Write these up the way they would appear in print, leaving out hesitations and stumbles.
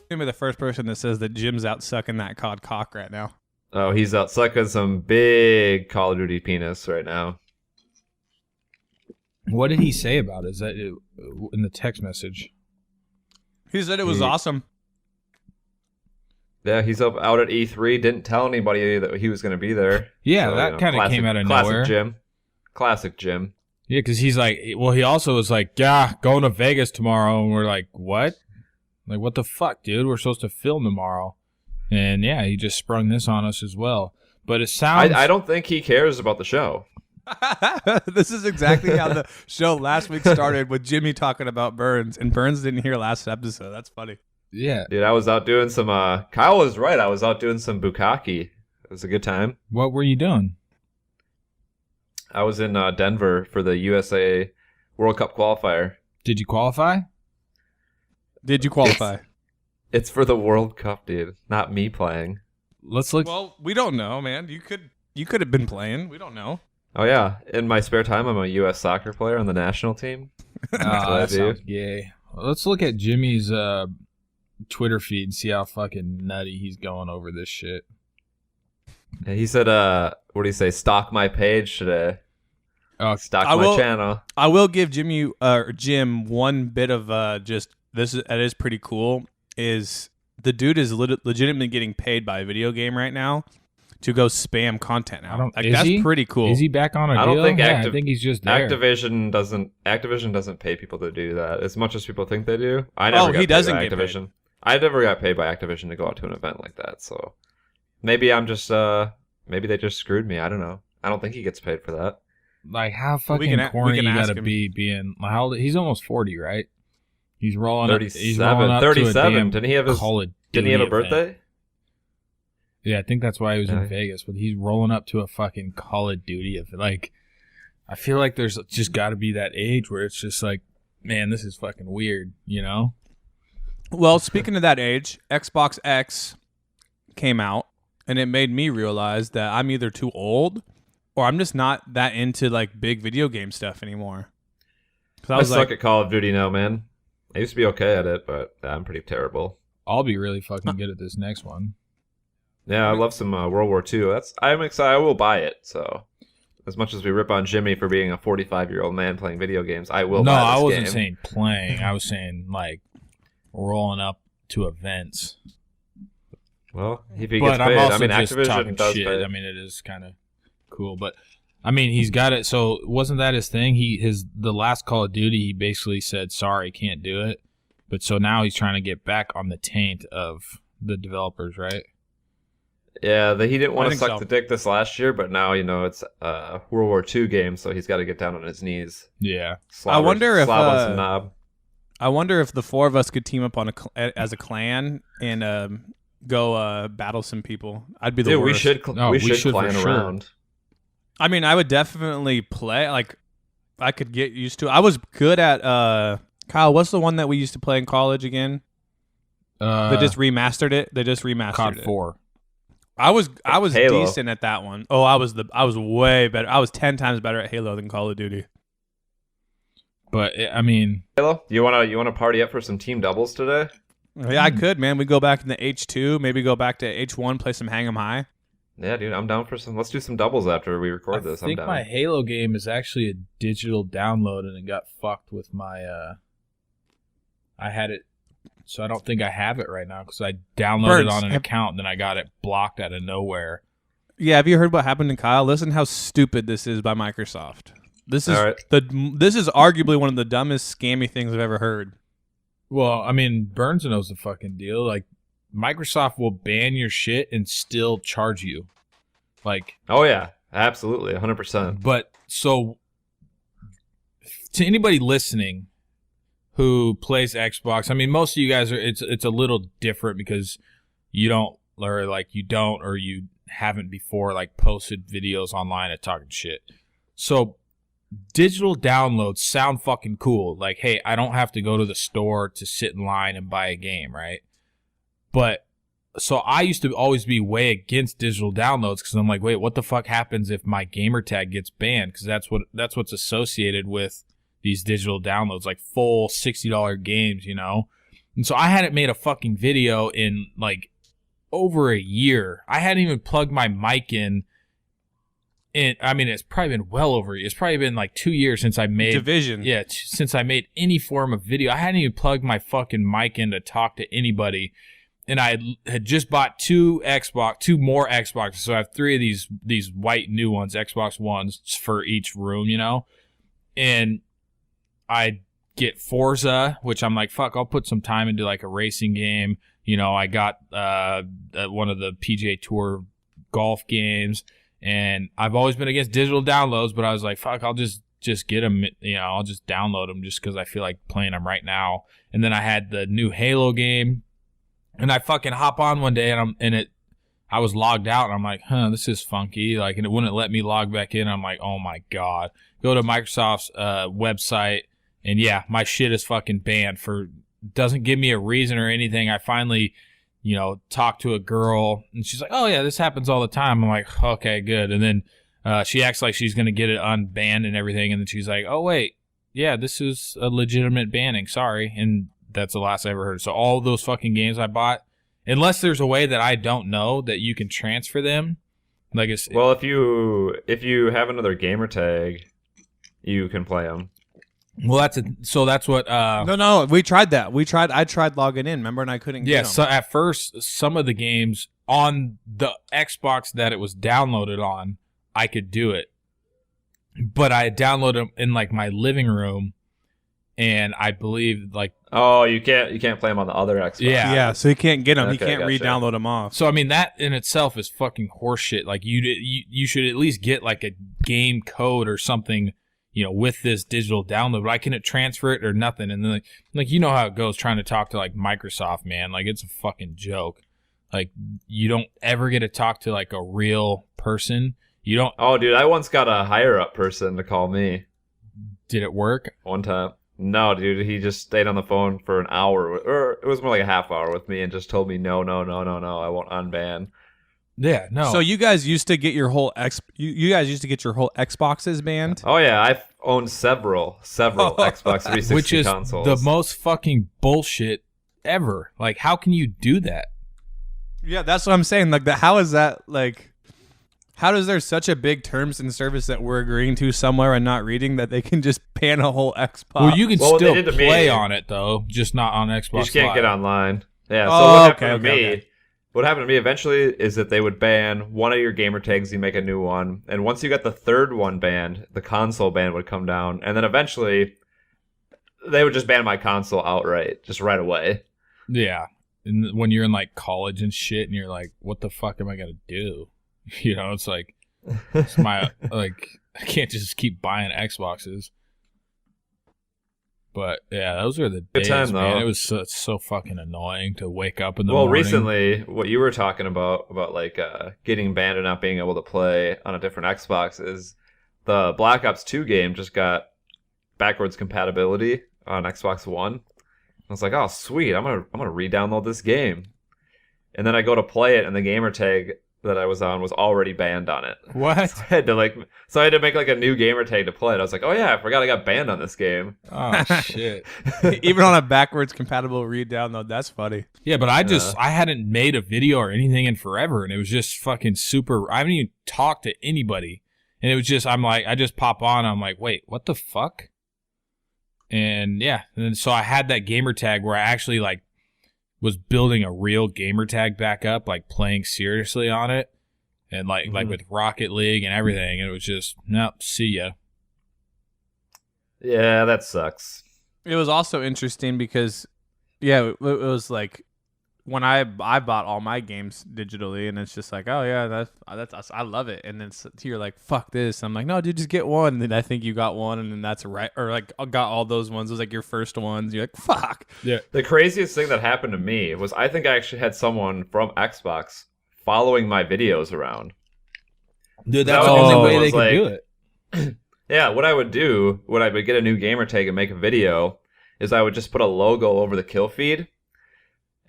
Give me the first person that says that Jim's out sucking that cod cock right now. Oh, he's out sucking some big Call of Duty penis right now. What did he say about it? Is that in the text message? He said it was awesome. Yeah, he's up out at E3. Didn't tell anybody that he was going to be there. Yeah, so, that kind of came out of nowhere. Classic Jim. Yeah, because he's like, well, he also was like, yeah, going to Vegas tomorrow. And we're like, what? Like, what the fuck, dude? We're supposed to film tomorrow. And yeah, he just sprung this on us as well. But it sounds... I don't think he cares about the show. This is exactly how the show last week started, with Jimmy talking about Burns, and Burns didn't hear last episode. That's funny. Yeah. Dude, I was out doing some... Kyle was right. I was out doing some bukkake. It was a good time. What were you doing? I was in Denver for the USA World Cup qualifier. Did you qualify? Did you qualify? It's for the World Cup, dude. Not me playing. Let's look. Well, we don't know, man. You could have been playing. We don't know. Oh yeah. In my spare time, I'm a U.S. soccer player on the national team. That sounds gay. Well, let's look at Jimmy's Twitter feed and see how fucking nutty he's going over this shit. He said, what do you say? Stalk my page today. Stalk my channel. I will give Jim one bit of just this. That is pretty cool. Is the dude is legitimately getting paid by a video game right now to go spam content now. That's pretty cool. Is he back on a deal? I don't think I think he's just there. Activision doesn't pay people to do that as much as people think they do. I never got paid by Activision. I never got paid by Activision to go out to an event like that. So maybe I'm just maybe they just screwed me. I don't know. I don't think he gets paid for that. Like, how fucking corny you gotta be being... How old, he's almost 40, right? He's rolling 37. 37. Didn't he have a birthday? Yeah, I think that's why he was in Vegas. But he's rolling up to a fucking Call of Duty. Like, I feel like there's just got to be that age where it's just like, man, this is fucking weird, you know? Well, speaking of that age, Xbox X came out, and it made me realize that I'm either too old or I'm just not that into like big video game stuff anymore. I suck at Call of Duty now, man. I used to be okay at it, but I'm pretty terrible. I'll be really fucking good at this next one. Yeah, I love some World War II. I'm excited. I will buy it. So, as much as we rip on Jimmy for being a 45-year-old man playing video games, I will. No, buy this I wasn't game. saying playing. I was saying like rolling up to events. Well, if he gets paid, I mean, Activision does shit. pay. I mean, it is kind of cool, but I mean, he's got it. So, wasn't that his thing? The last Call of Duty, he basically said, "Sorry, can't do it." But so now he's trying to get back on the taint of the developers, right? Yeah, he didn't want to suck the dick this last year, but now, it's a World War II game, so he's got to get down on his knees. Yeah. I wonder if the four of us could team up as a clan and go battle some people. I'd be the worst. We should clan around. I mean, I would definitely play. Like, I could get used to it. I was good at... Kyle, what's the one that we used to play in college again? They just remastered it. COD 4. I was Halo. decent at that one. Oh, I was way better. I was 10 times better at Halo than Call of Duty. But I mean, Halo, you wanna party up for some team doubles today? Yeah, I could, man. We go back in the H2, maybe go back to H1, play some Hang 'em High. Yeah, dude, I'm down for some. Let's do some doubles after we record this. I think I'm down. my Halo game is actually a digital download, and it got fucked with my. I had it, so I don't think I have it right now because I downloaded it on an account, and then I got it blocked out of nowhere. Yeah, have you heard what happened to Kyle? Listen how stupid this is by Microsoft. This is this is arguably one of the dumbest scammy things I've ever heard. Well, I mean, Burns knows the fucking deal. Like, Microsoft will ban your shit and still charge you. Like, oh yeah, absolutely, 100%. But so, to anybody listening who plays Xbox, I mean, most of you guys are. It's a little different because you don't or you haven't before like posted videos online at talking shit. So, digital downloads sound fucking cool. Like, hey, I don't have to go to the store to sit in line and buy a game, right? But So I used to always be way against digital downloads because I'm like, wait, what the fuck happens if my gamer tag gets banned? Because that's what's associated with these digital downloads, like full $60 games, you know? And so I hadn't made a fucking video in like over a year. I hadn't even plugged my mic in. And I mean, it's probably been well over. It's probably been like 2 years since I made Division. Yeah, since I made any form of video. I hadn't even plugged my fucking mic in to talk to anybody, and I had just bought two more Xboxes. So I have 3 of these white new ones, Xbox Ones for each room, you know. And I get Forza, which I'm like, fuck, I'll put some time into like a racing game. You know, I got one of the PGA Tour golf games. And I've always been against digital downloads, but I was like, fuck, I'll just get them, you know, I'll just download them just because I feel like playing them right now. And then I had the new Halo game, and I fucking hop on one day, I was logged out, and I'm like, this is funky. Like, and it wouldn't let me log back in. I'm like, oh my God. Go to Microsoft's website, and yeah, my shit is fucking banned doesn't give me a reason or anything. I finally, you know, talk to a girl, and she's like, oh, yeah, this happens all the time. I'm like, okay, good. And then she acts like she's going to get it unbanned and everything, and then she's like, oh, wait, yeah, this is a legitimate banning. Sorry. And that's the last I ever heard. So all those fucking games I bought, unless there's a way that I don't know that you can transfer them. Like well, if you have another gamer tag, you can play them. Well, that's what. No, we tried that. I tried logging in. Remember, and I couldn't. Yeah. Get them. So at first, some of the games on the Xbox that it was downloaded on, I could do it, but I downloaded them in like my living room, and I believe like. Oh, you can't play them on the other Xbox. Yeah. So you can't get them. Okay, you can't re-download them off. So I mean, that in itself is fucking horseshit. Like you should at least get like a game code or something. You know, with this digital download, but I can't transfer it or nothing. And then, like, you know how it goes trying to talk to, like, Microsoft, man. Like, it's a fucking joke. Like, you don't ever get to talk to, like, a real person. You don't... Oh, dude, I once got a higher-up person to call me. Did it work? One time. No, dude, he just stayed on the phone for an hour, or it was more like a half hour with me, and just told me, no, I won't unban. Yeah, no. So you guys used to get your whole Xboxes banned? Oh yeah, I've owned several Xbox 360 which is consoles. The most fucking bullshit ever. Like, how can you do that? Yeah, that's what I'm saying. Like, how is that like? How is there such a big terms and service that we're agreeing to somewhere and not reading that they can just ban a whole Xbox? Well, you can still play on it though, just not on Xbox. You just can't get online. Yeah. So what happened to me? What happened to me eventually is that they would ban one of your gamer tags, you make a new one, and once you got the third one banned, the console ban would come down, and then eventually they would just ban my console outright, just right away. Yeah. And when you're in like college and shit, and you're like, what the fuck am I gonna do? You know, it's like, it's my like, I can't just keep buying Xboxes. But yeah, those are the days, man. It was so fucking annoying to wake up in the morning. Well, recently, what you were talking about like getting banned and not being able to play on a different Xbox is the Black Ops 2 game just got backwards compatibility on Xbox One. I was like, oh sweet, I'm gonna re-download this game, and then I go to play it, and the gamer tag that I was on was already banned on it. What? So I had to make like a new gamer tag to play it. I was like, oh yeah, I forgot I got banned on this game. Oh shit. Even on a backwards compatible re-download, that's funny. Yeah, but I hadn't made a video or anything in forever, and it was just fucking super. I haven't even talked to anybody, and it was just, I'm like, I just pop on, I'm like, wait, what the fuck? And yeah, and so I had that gamer tag where I actually like was building a real gamer tag back up, like playing seriously on it, and like with Rocket League and everything, and it was just, nope, see ya. Yeah, that sucks. It was also interesting because, yeah, it was like when I bought all my games digitally, and it's just like, oh yeah, that's I love it, and then you're like, fuck this. I'm like, no, dude, just get one. And then I think you got one, and then that's right, or like I got all those ones. It was like your first ones. You're like, fuck. Yeah. The craziest thing that happened to me was I think I actually had someone from Xbox following my videos around. Dude, that's the only way they could do it. Yeah, what I would do when I would get a new gamer tag and make a video is I would just put a logo over the kill feed.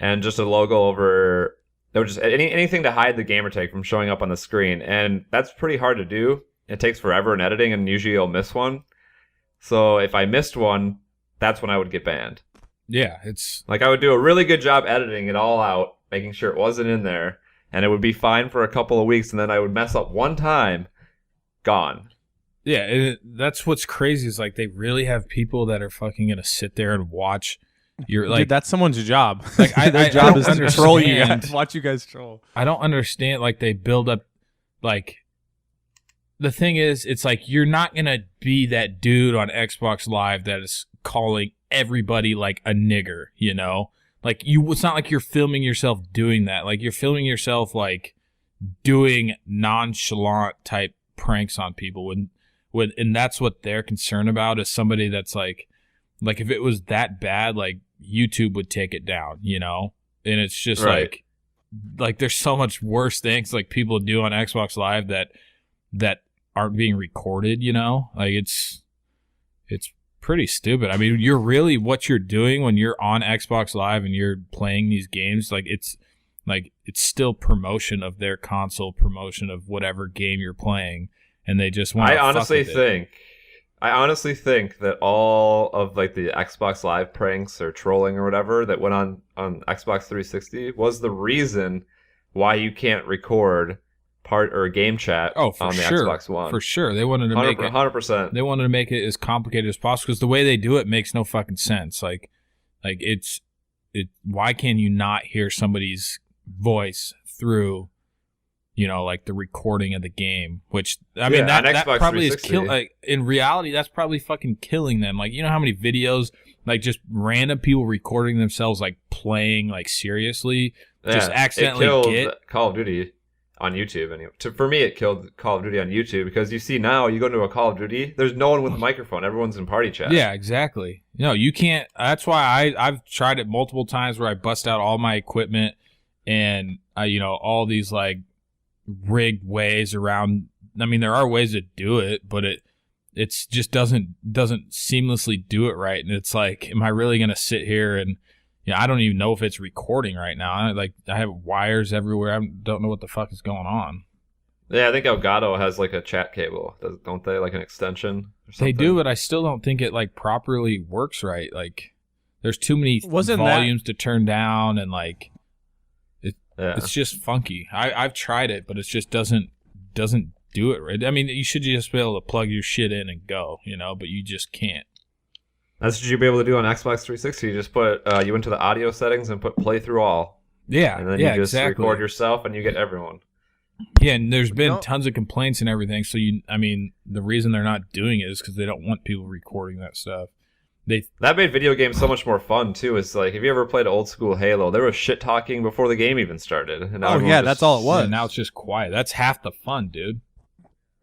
And just a logo over They would just anything to hide the gamer tag from showing up on the screen, and that's pretty hard to do. It takes forever in editing, and usually you'll miss one. So if I missed one, that's when I would get banned. Yeah, it's like I would do a really good job editing it all out, making sure it wasn't in there, and it would be fine for a couple of weeks, and then I would mess up one time, gone. Yeah, that's what's crazy is like they really have people that are fucking gonna sit there and watch. You're like, dude, that's someone's job. Like their job is to troll you guys, watch you guys troll. I don't understand. Like they build up, like the thing is, it's like you're not gonna be that dude on Xbox Live that is calling everybody like a nigger. You know, like it's not like you're filming yourself doing that. Like you're filming yourself like doing nonchalant type pranks on people and that's what they're concerned about is somebody that's like if it was that bad, like YouTube would take it down, you know? And it's just right. like there's so much worse things like people do on Xbox Live that aren't being recorded, you know? Like it's pretty stupid. I mean, you're really what you're doing when you're on Xbox Live and you're playing these games, it's still promotion of their console, promotion of whatever game you're playing, and they just want to I honestly think that all of like the Xbox Live pranks or trolling or whatever that went on Xbox 360 was the reason why you can't record part or game chat on the Xbox One. For sure. They wanted to make it 100%. They wanted to make it as complicated as possible because the way they do it makes no fucking sense. Like why can you not hear somebody's voice through, you know, like the recording of the game, which I mean that probably is in reality that's probably fucking killing them. Like, you know how many videos like just random people recording themselves like playing like seriously just accidentally killed Call of Duty on YouTube. Anyway, for me it killed Call of Duty on YouTube because you see now you go into a Call of Duty, there's no one with a microphone, everyone's in party chat. Yeah, exactly. No, you can't. That's why I've tried it multiple times where I bust out all my equipment and you know, all these like rigged ways around. I mean, there are ways to do it, but it's just doesn't seamlessly do it right. And it's like, am I really gonna sit here and I don't even know if it's recording right now. I have wires everywhere. I don't know what the fuck is going on. Yeah, I think Elgato has like a chat cable, don't they? Like an extension or something? They do, but I still don't think it like properly works right. Like there's too many volumes to turn down and like it's just funky. I've tried it, but it just doesn't do it right. I mean, you should just be able to plug your shit in and go, you know, but you just can't. That's what you'd be able to do on Xbox 360. You just put you went to the audio settings and put play through all. Yeah, and then you just record yourself and you get everyone. Yeah, and there's been tons of complaints and everything. So the reason they're not doing it is because they don't want people recording that stuff. That made video games so much more fun too. It's like, if you ever played old school Halo, there was shit talking before the game even started. And that's all it was. And now it's just quiet. That's half the fun, dude.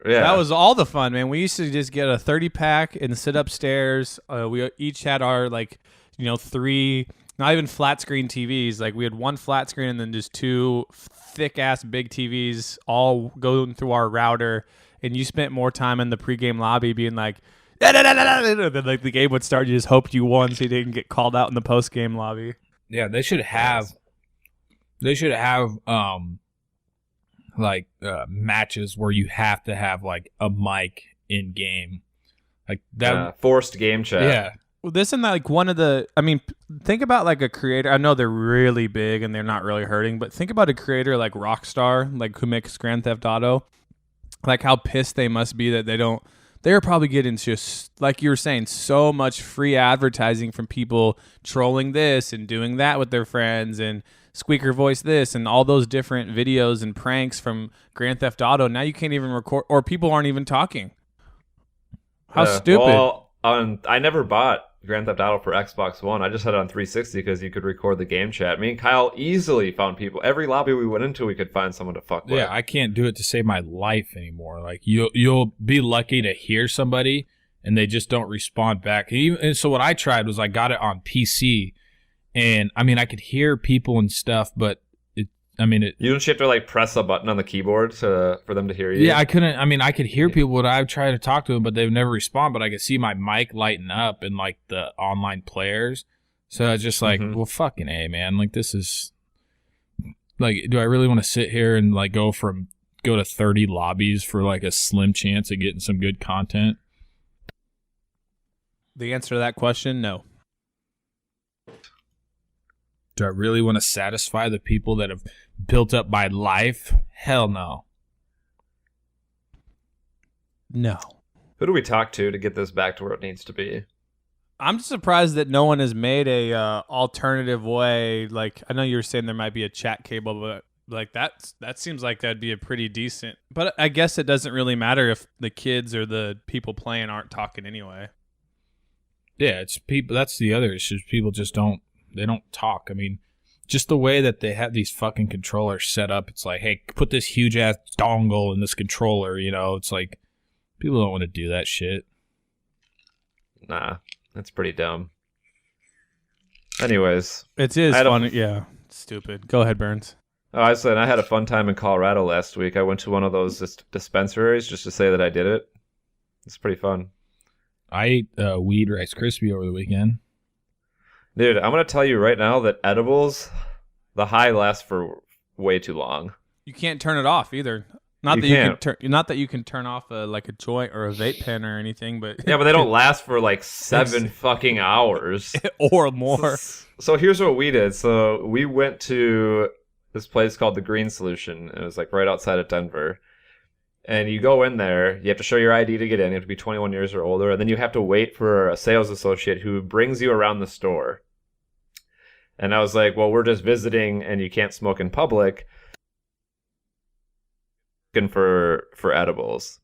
Yeah, that was all the fun, man. We used to just get a 30-pack and sit upstairs. We each had our 3, not even flat screen TVs. Like we had one flat screen and then just 2 thick ass big TVs all going through our router. And you spent more time in the pregame lobby being like, then like the game would start. You just hoped you won so you didn't get called out in the post game lobby. Yeah, they should have matches where you have to have like a mic in game, like that forced game chat. Yeah. Well, this and like one of the. I mean, think about like a creator. I know they're really big and they're not really hurting, but think about a creator like Rockstar, like who makes Grand Theft Auto. Like how pissed they must be that they don't. They're probably getting just, like you were saying, so much free advertising from people trolling this and doing that with their friends and squeaker voice this and all those different videos and pranks from Grand Theft Auto. Now you can't even record, or people aren't even talking. How stupid. Well, I never bought Grand Theft Auto for Xbox One. I just had it on 360 because you could record the game chat. Me and Kyle easily found people. Every lobby we went into, we could find someone to fuck with. Yeah, I can't do it to save my life anymore. Like you'll be lucky to hear somebody and they just don't respond back. And so what I tried was I got it on PC, and I mean I could hear people and stuff, but you don't have to like press a button on the keyboard for them to hear you. Yeah, I couldn't. I mean, I could hear people when I tried to talk to them, but they would never respond. But I could see my mic lighting up in like the online players. So I was just like, well, fucking A, man. Like this is Like, do I really want to sit here and like go to 30 lobbies for like a slim chance of getting some good content? The answer to that question, no. Do I really want to satisfy the people that have built up my life? Hell no. No. Who do we talk to get this back to where it needs to be? I'm just surprised that no one has made a alternative way. Like, I know you were saying there might be a chat cable, but like that seems like that'd be a pretty decent. But I guess it doesn't really matter if the kids or the people playing aren't talking anyway. Yeah, it's people. That's the other issue. People just don't talk. I mean, just the way that they have these fucking controllers set up. It's like, hey, put this huge ass dongle in this controller. You know, it's like people don't want to do that shit. Nah. That's pretty dumb. Anyways. It is fun. Yeah. Stupid. Go ahead, Burns. Oh, I said I had a fun time in Colorado last week. I went to one of those dispensaries just to say that I did it. It's pretty fun. I ate weed Rice Krispie over the weekend. Dude, I'm going to tell you right now that edibles, the high lasts for way too long. You can't turn it off either. Not that you can turn off like a joint or a vape pen or anything, but yeah, but they don't last for like 7 fucking hours or more. So here's what we did. So we went to this place called the Green Solution. It was like right outside of Denver. And you go in there, you have to show your ID to get in. You have to be 21 years or older, and then you have to wait for a sales associate who brings you around the store. And I was like, well, we're just visiting, and you can't smoke in public. For edibles.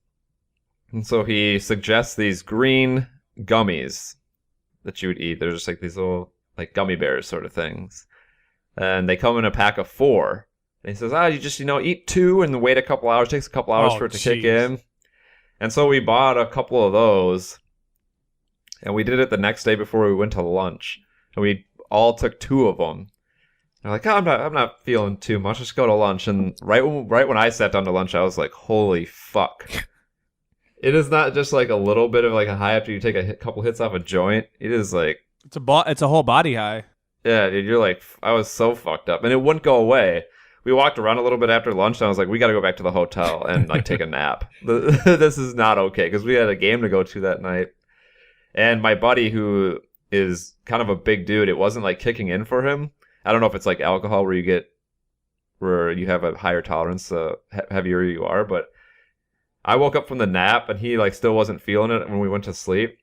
And so he suggests these green gummies that you would eat. They're just like these little like gummy bears sort of things. And they come in a pack of 4. And he says, you just, eat 2 and wait a couple hours. It takes a couple hours for it to kick in. And so we bought a couple of those. And we did it the next day before we went to lunch. And we all took 2 of them. I'm like, I'm not feeling too much. Let's go to lunch. And right when I sat down to lunch, I was like, holy fuck. It is not just like a little bit of like a high after you take a couple hits off a joint. It is like... It's a whole body high. Yeah, dude, you're like... I was so fucked up. And it wouldn't go away. We walked around a little bit after lunch, and I was like, we got to go back to the hotel and like take a nap. This is not okay, because we had a game to go to that night. And my buddy, who is kind of a big dude, it wasn't like kicking in for him. I don't know if it's like alcohol where you have a higher tolerance the heavier you are, but I woke up from the nap and he like still wasn't feeling it when we went to sleep.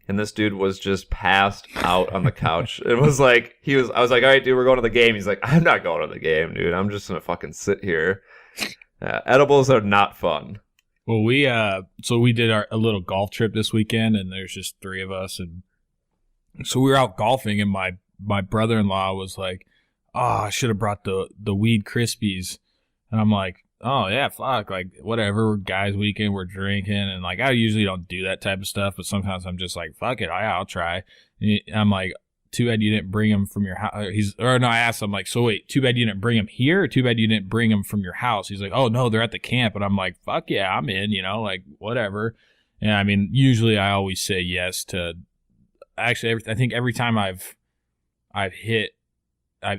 And this dude was just passed out on the couch. It was like I was like, all right, dude, we're going to the game. He's like, I'm not going to the game, dude. I'm just gonna fucking sit here. Edibles are not fun. Well, we did a little golf trip this weekend, and there's just 3 of us, and so we were out golfing, and my brother-in-law was like, I should have brought the weed Krispies. And I'm like, oh, yeah, fuck. Like, whatever. We're guys' weekend. We're drinking. And, like, I usually don't do that type of stuff. But sometimes I'm just like, fuck it. I'll try. And I'm like, too bad you didn't bring him from your house. I asked him, like, so wait, too bad you didn't bring him here? Or too bad you didn't bring him from your house? He's like, oh, no, they're at the camp. And I'm like, fuck yeah, I'm in, like, whatever. And, I mean, usually I always say yes to – actually, I think every time I've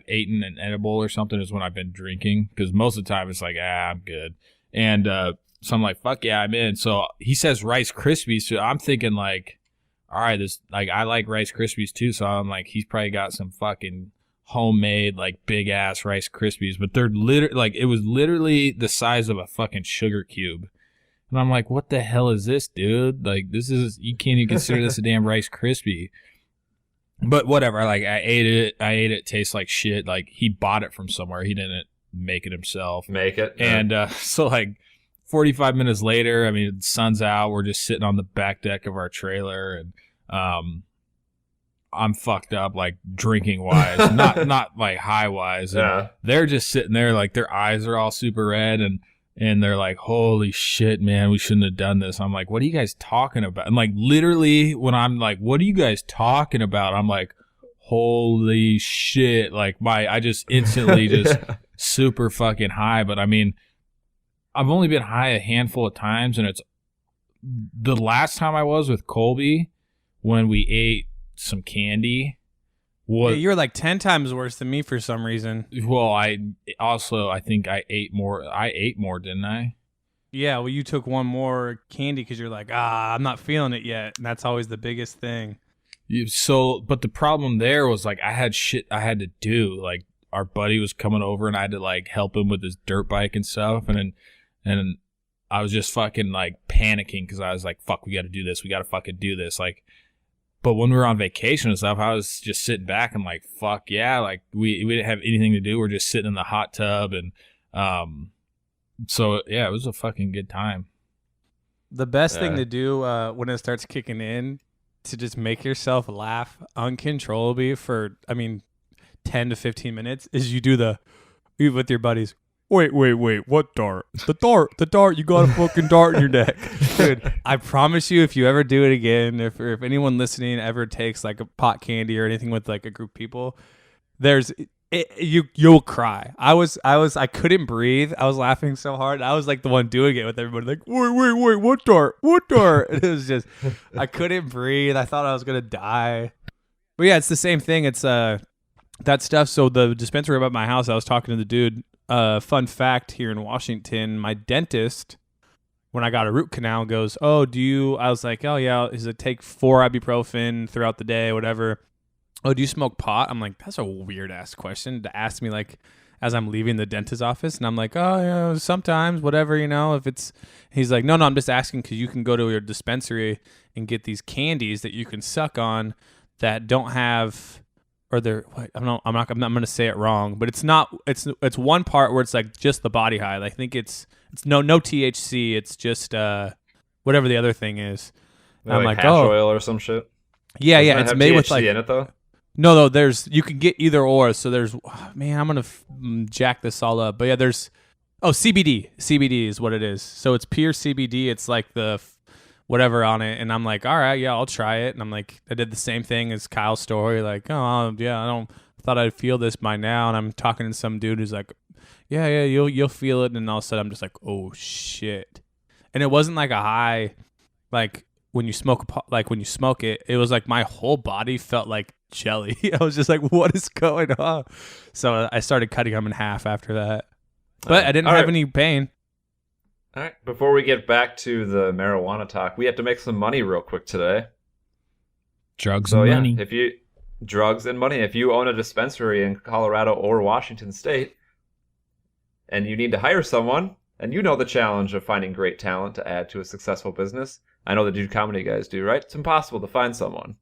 eaten an edible or something is when I've been drinking, because most of the time it's like, I'm good. And so I'm like, fuck yeah, I'm in. So he says Rice Krispies, so I'm thinking like, all right, I like Rice Krispies too, so I'm like, he's probably got some fucking homemade like big ass Rice Krispies, but they're it was literally the size of a fucking sugar cube. And I'm like, what the hell is this, dude? Like, you can't even consider this a damn Rice Krispie. But whatever, like, I ate it. It tastes like shit. Like, he bought it from somewhere. He didn't make it himself. And so, like, 45 minutes later, I mean, the sun's out. We're just sitting on the back deck of our trailer, and I'm fucked up, like, drinking-wise. not like, high-wise. Yeah. They're just sitting there, like, their eyes are all super red, and they're like, holy shit, man, we shouldn't have done this. I'm like, what are you guys talking about? And like, literally, when I'm like, what are you guys talking about? I'm like, holy shit. Like, I just instantly just super fucking high. But I mean, I've only been high a handful of times, and it's the last time I was with Colby when we ate some candy. What? Yeah, you're like 10 times worse than me for some reason. Well, I think I ate more. I ate more, didn't I? Yeah, well, you took one more candy because you're like, I'm not feeling it yet. And that's always the biggest thing. But the problem there was like I had shit I had to do. Like our buddy was coming over and I had to like help him with his dirt bike and stuff. And I was just fucking like panicking because I was like, fuck, we got to do this. We got to fucking do this. Like, but when we were on vacation and stuff, I was just sitting back and like, fuck yeah. Like we didn't have anything to do. We're just sitting in the hot tub. And so yeah, it was a fucking good time. The best thing to do when it starts kicking in to just make yourself laugh uncontrollably for, 10 to 15 minutes is you do you with your buddies. Wait, what dart? The dart, you got a fucking dart in your neck. Dude, I promise you, if you ever do it again, if anyone listening ever takes like a pot candy or anything with like a group of people, you'll cry. I couldn't breathe. I was laughing so hard. I was like the one doing it with everybody like, wait, what dart? And it was just, I couldn't breathe. I thought I was going to die. But yeah, it's the same thing. It's that stuff. So the dispensary about my house, I was talking to the dude. Fun fact here in Washington, my dentist, when I got a root canal, goes, I was like, oh yeah, is it take 4 ibuprofen throughout the day, whatever. Oh, do you smoke pot? I'm like, that's a weird ass question to ask me like as I'm leaving the dentist's office. And I'm like, oh yeah, sometimes, whatever, if it's, he's like, no, I'm just asking because you can go to your dispensary and get these candies that you can suck on that don't have, or they're, I'm going to say it wrong, but it's one part where it's like just the body high. I think it's no THC. It's just whatever the other thing is. I'm like hash oil or some shit. Yeah, yeah. It's made THC with like in it though. No, you can get either or. So there's, I'm going to jack this all up. But yeah, there's, CBD. CBD is what it is. So it's pure CBD. It's like the whatever on it. And I'm like, all right, yeah, I'll try it. And I'm like, I did the same thing as Kyle's story. Like, oh, yeah, I thought I'd feel this by now. And I'm talking to some dude who's like, yeah, you'll feel it. And all of a sudden I'm just like, oh, shit. And it wasn't like a high, like when you smoke it, it was like my whole body felt like jelly. I was just like, what is going on? So I started cutting them in half after that. But I didn't have any pain. All right. Before we get back to the marijuana talk, we have to make some money real quick today. Drugs and money. Drugs and money. If you own a dispensary in Colorado or Washington State and you need to hire someone, and you know the challenge of finding great talent to add to a successful business, I know the DudeComedy guys do, right? It's impossible to find someone.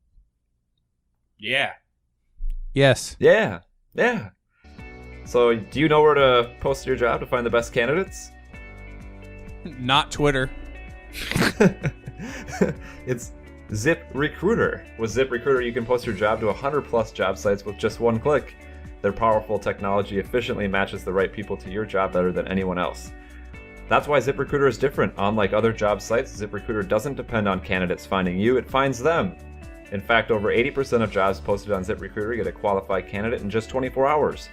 Yeah. Yes. Yeah. So, do you know where to post your job to find the best candidates? Not Twitter. It's ZipRecruiter. With ZipRecruiter, you can post your job to 100+ job sites with just one click. Their powerful technology efficiently matches the right people to your job better than anyone else. That's why ZipRecruiter is different. Unlike other job sites, ZipRecruiter doesn't depend on candidates finding you, it finds them. In fact, over 80% of jobs posted on ZipRecruiter get a qualified candidate in just 24 hours.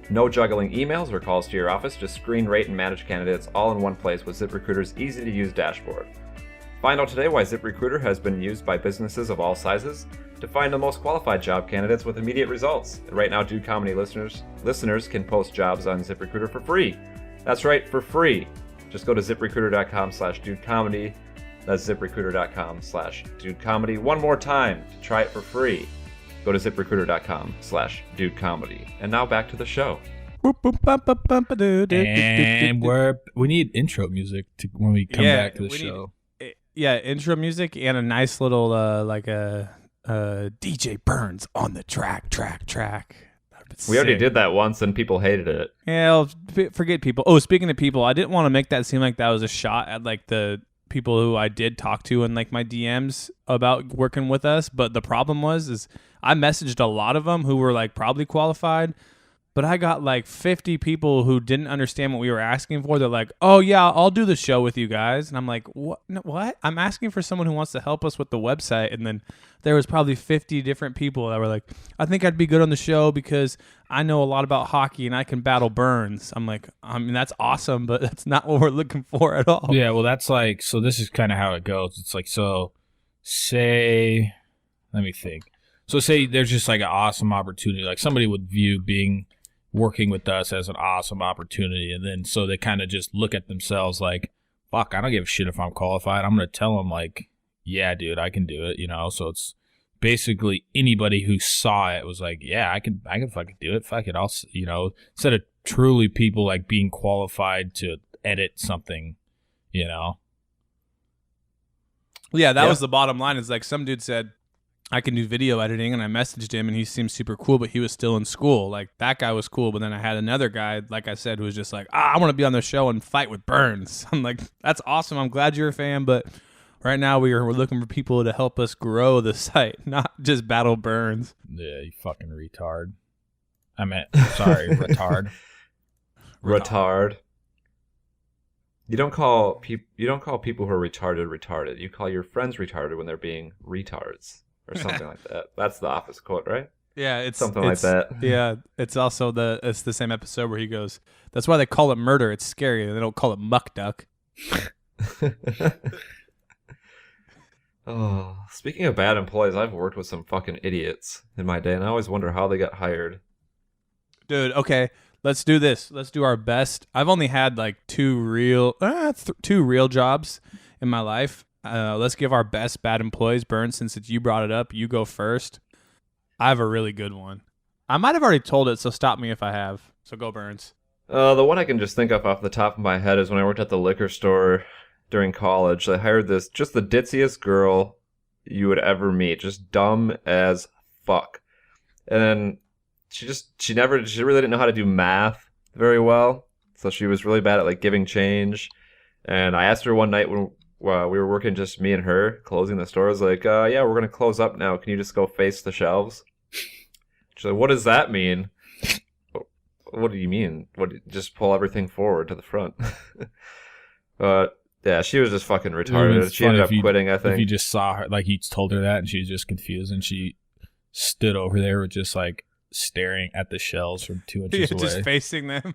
No juggling emails or calls to your office, just screen, rate, and manage candidates all in one place with ZipRecruiter's easy-to-use dashboard. Find out today why ZipRecruiter has been used by businesses of all sizes to find the most qualified job candidates with immediate results. And right now, DudeComedy listeners can post jobs on ZipRecruiter for free. That's right, for free. Just go to ZipRecruiter.com/DudeComedy. That's ZipRecruiter.com/DudeComedy. One more time to try it for free. Go to ZipRecruiter.com/DudeComedy. And now back to the show. And we need intro music when we come back to the show. Intro music and a nice little DJ Burns on the track. We already did that once and people hated it. Yeah, forget people. Oh, speaking of people, I didn't want to make that seem like that was a shot at like the people who I did talk to in like my DMs about working with us. But the problem is I messaged a lot of them who were like probably qualified, but I got like 50 people who didn't understand what we were asking for. They're like, oh yeah, I'll do the show with you guys. And I'm like, what? No, what? I'm asking for someone who wants to help us with the website. And then there was probably 50 different people that were like, I think I'd be good on the show because I know a lot about hockey and I can battle burns. I'm like, that's awesome, but that's not what we're looking for at all. Yeah, well, that's like, so this is kind of how it goes. It's like, so say, let me think. So say there's just like an awesome opportunity. Like somebody would view working with us as an awesome opportunity. And then so they kind of just look at themselves like, fuck, I don't give a shit if I'm qualified. I'm going to tell them like, yeah, dude, I can do it. So it's basically anybody who saw it was like, yeah, I can fucking do it. Fuck it. I'll, instead of truly people like being qualified to edit something, Yeah, that was the bottom line. Is like some dude said, I can do video editing, and I messaged him, and he seemed super cool, but he was still in school. Like, that guy was cool, but then I had another guy, like I said, who was just like, I want to be on the show and fight with Burns. I'm like, that's awesome. I'm glad you're a fan, but right now we're looking for people to help us grow the site, not just battle Burns. Yeah, you fucking retard. I meant, sorry, retard. Retard. You don't call people who are retarded. You call your friends retarded when they're being retards. Or something like that. That's the Office quote, right? Yeah, it's something like that. Yeah, it's also the same episode where he goes, "That's why they call it murder. It's scary. They don't call it muck duck." Oh, speaking of bad employees, I've worked with some fucking idiots in my day, and I always wonder how they got hired. Dude, okay, let's do this. Let's do our best. I've only had like two real jobs in my life. Let's give our best bad employees. Burns, since you brought it up, you go first. I have a really good one. I might have already told it, so stop me if I have. So go, Burns. The one I can just think of off the top of my head is when I worked at the liquor store during college. They hired just the ditziest girl you would ever meet, just dumb as fuck. And then she really didn't know how to do math very well, so she was really bad at like giving change. And I asked her one night when we were working, just me and her, closing the store. I was like, yeah, we're going to close up now. Can you just go face the shelves? She's like, what does that mean? What do you mean? Just pull everything forward to the front. Yeah, she was just fucking retarded. She ended up quitting, I think. If you just saw her, like you told her that and she was just confused and she stood over there with just like staring at the shelves from 2 inches away. Just facing them.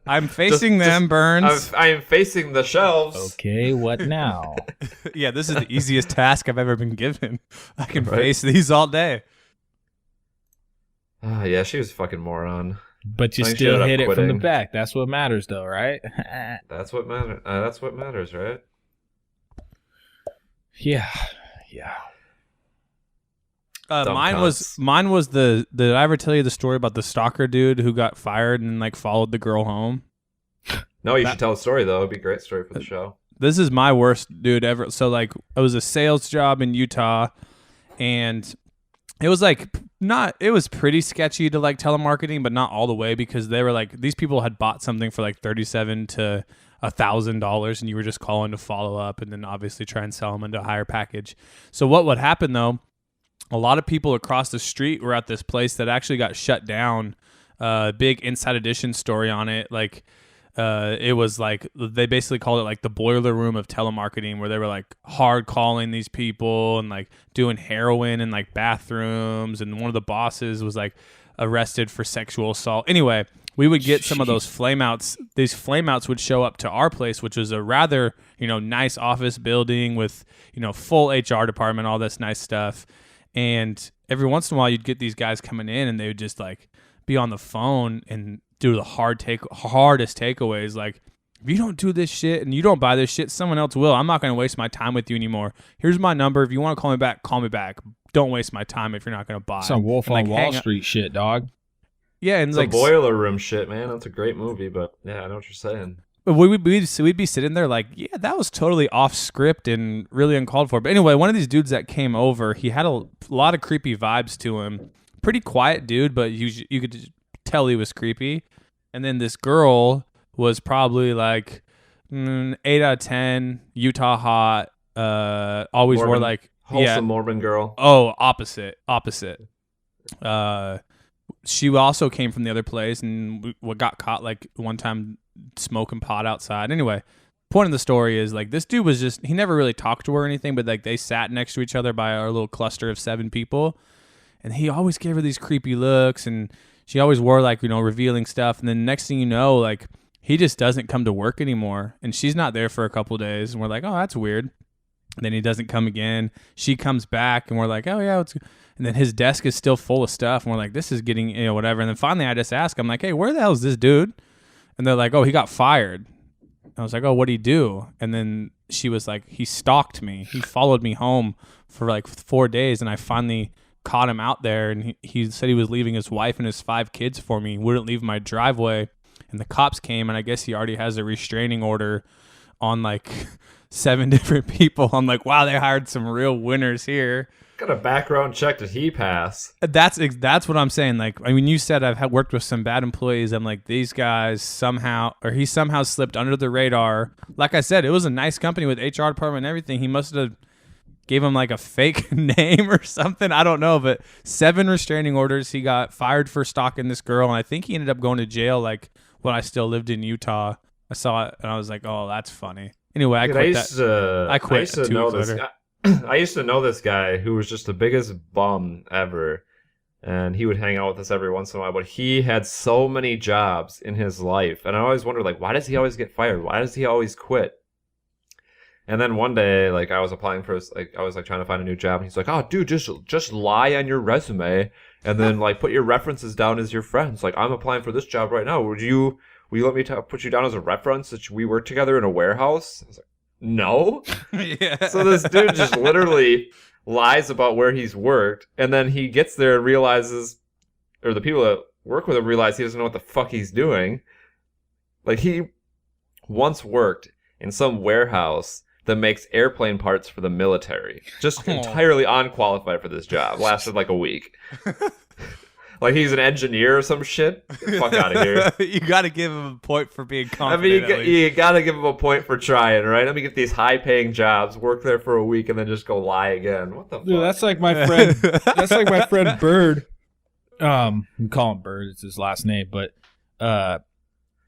I'm facing them, Burns. I am facing the shelves. Okay, what now? Yeah, this is the easiest task I've ever been given. I can face these all day. Yeah, she was a fucking moron. But you still hit it from the back. That's what matters, though, right? That's what matters. That's what matters, right? Yeah. Mine was the. Did I ever tell you the story about the stalker dude who got fired and like followed the girl home? No, you should tell a story though. It'd be a great story for the show. This is my worst dude ever. So like, it was a sales job in Utah, and it was like it was pretty sketchy to like telemarketing, but not all the way, because they were like, these people had bought something for like $37 to $1,000, and you were just calling to follow up and then obviously try and sell them into a higher package. So what would happen though? A lot of people across the street were at this place that actually got shut down. Big Inside Edition story on it. Like, it was like, they basically called it like the boiler room of telemarketing, where they were like hard calling these people and like doing heroin in like bathrooms. And one of the bosses was like arrested for sexual assault. Anyway, we would get some of those flameouts. These flameouts would show up to our place, which was a rather, nice office building with, full HR department, all this nice stuff. And every once in a while, you'd get these guys coming in, and they would just like be on the phone and do the hardest takeaways. Like, if you don't do this shit and you don't buy this shit, someone else will. I'm not going to waste my time with you anymore. Here's my number. If you want to call me back, call me back. Don't waste my time if you're not going to buy. Some Wolf on Wall Street shit, dog. Yeah, and it's like boiler room shit, man. That's a great movie, but yeah, I know what you're saying. We'd be sitting there like, yeah, that was totally off script and really uncalled for. But anyway, one of these dudes that came over, he had a lot of creepy vibes to him. Pretty quiet dude, but you could tell he was creepy. And then this girl was probably like 8 out of 10, Utah hot. Always Mormon, wore like wholesome Mormon girl. Oh, opposite. She also came from the other place and got caught like one time smoking pot outside. Anyway, point of the story is like, this dude was just, he never really talked to her or anything, but like they sat next to each other by our little cluster of 7 people, and he always gave her these creepy looks, and she always wore like, revealing stuff. And then next thing you know, like, he just doesn't come to work anymore, and she's not there for a couple days, and we're like, oh, that's weird. And then he doesn't come again. She comes back, and we're like, oh, yeah. And then his desk is still full of stuff. And we're like, this is getting, whatever. And then finally I just ask, I'm like, hey, where the hell is this dude? And they're like, oh, he got fired. I was like, oh, what'd he do? And then she was like, he stalked me. He followed me home for like 4 days. And I finally caught him out there. And he said he was leaving his wife and his 5 kids for me. He wouldn't leave my driveway. And the cops came, and I guess he already has a restraining order on like 7 different people. I'm like, wow, they hired some real winners here. What kind of background check did he pass? That's what I'm saying. Like, I mean, you said I've worked with some bad employees. I'm like, these guys he somehow slipped under the radar. Like I said, it was a nice company with HR department and everything. He must have gave him like a fake name or something. I don't know, but 7 restraining orders. He got fired for stalking this girl, and I think he ended up going to jail like when I still lived in Utah. I saw it, and I was like, oh, that's funny. Anyway, I quit that. I quit 2 weeks later. I used to know this guy who was just the biggest bum ever, and he would hang out with us every once in a while, but he had so many jobs in his life, and I always wondered, like, why does he always get fired? Why does he always quit? And then one day, like, I was applying for, I was, like, trying to find a new job, and he's like, oh, dude, just lie on your resume, and then, like, put your references down as your friends. Like, I'm applying for this job right now. Will you let me put you down as a reference that we work together in a warehouse? I was like, no. Yeah. So this dude just literally lies about where he's worked, and then he gets there and realizes, or the people that work with him realize he doesn't know what the fuck he's doing. Like, he once worked in some warehouse that makes airplane parts for the military. Just entirely unqualified for this job. Lasted like a week. Like he's an engineer or some shit. Get the fuck out of here. You got to give him a point for being confident. I mean, you got to give him a point for trying, right? Let me get these high-paying jobs, work there for a week, and then just go lie again. What the fuck? Dude, that's like my friend. That's like my friend Bird. We call him Bird. It's his last name, but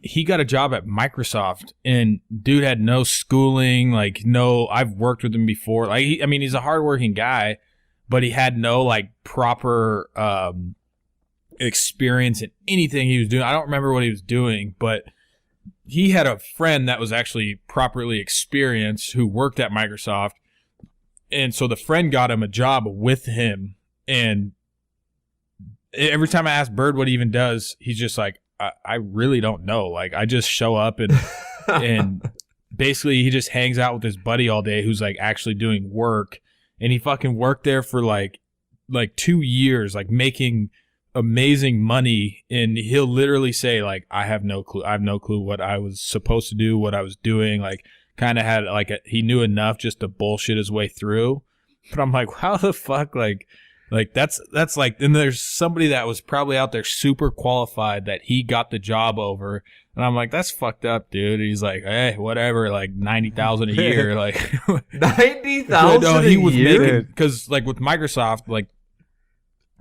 he got a job at Microsoft, and dude had no schooling. Like, no, I've worked with him before. Like, he's a hardworking guy, but he had no like proper experience in anything he was doing. I don't remember what he was doing, but he had a friend that was actually properly experienced who worked at Microsoft, and so the friend got him a job with him. And every time I ask Bird what he even does, he's just like, I really don't know. Like, I just show up and basically he just hangs out with his buddy all day who's like actually doing work, and he fucking worked there for like 2 years, like making amazing money, and he'll literally say like, I have no clue what I was supposed to do, what I was doing. Like, kind of had like he knew enough just to bullshit his way through. But I'm like, how the fuck, like that's like, then there's somebody that was probably out there super qualified that he got the job over, and I'm like, that's fucked up, dude. And he's like, hey, whatever, like $90,000 a year, like $90,000 he was a year, making, because like with Microsoft, like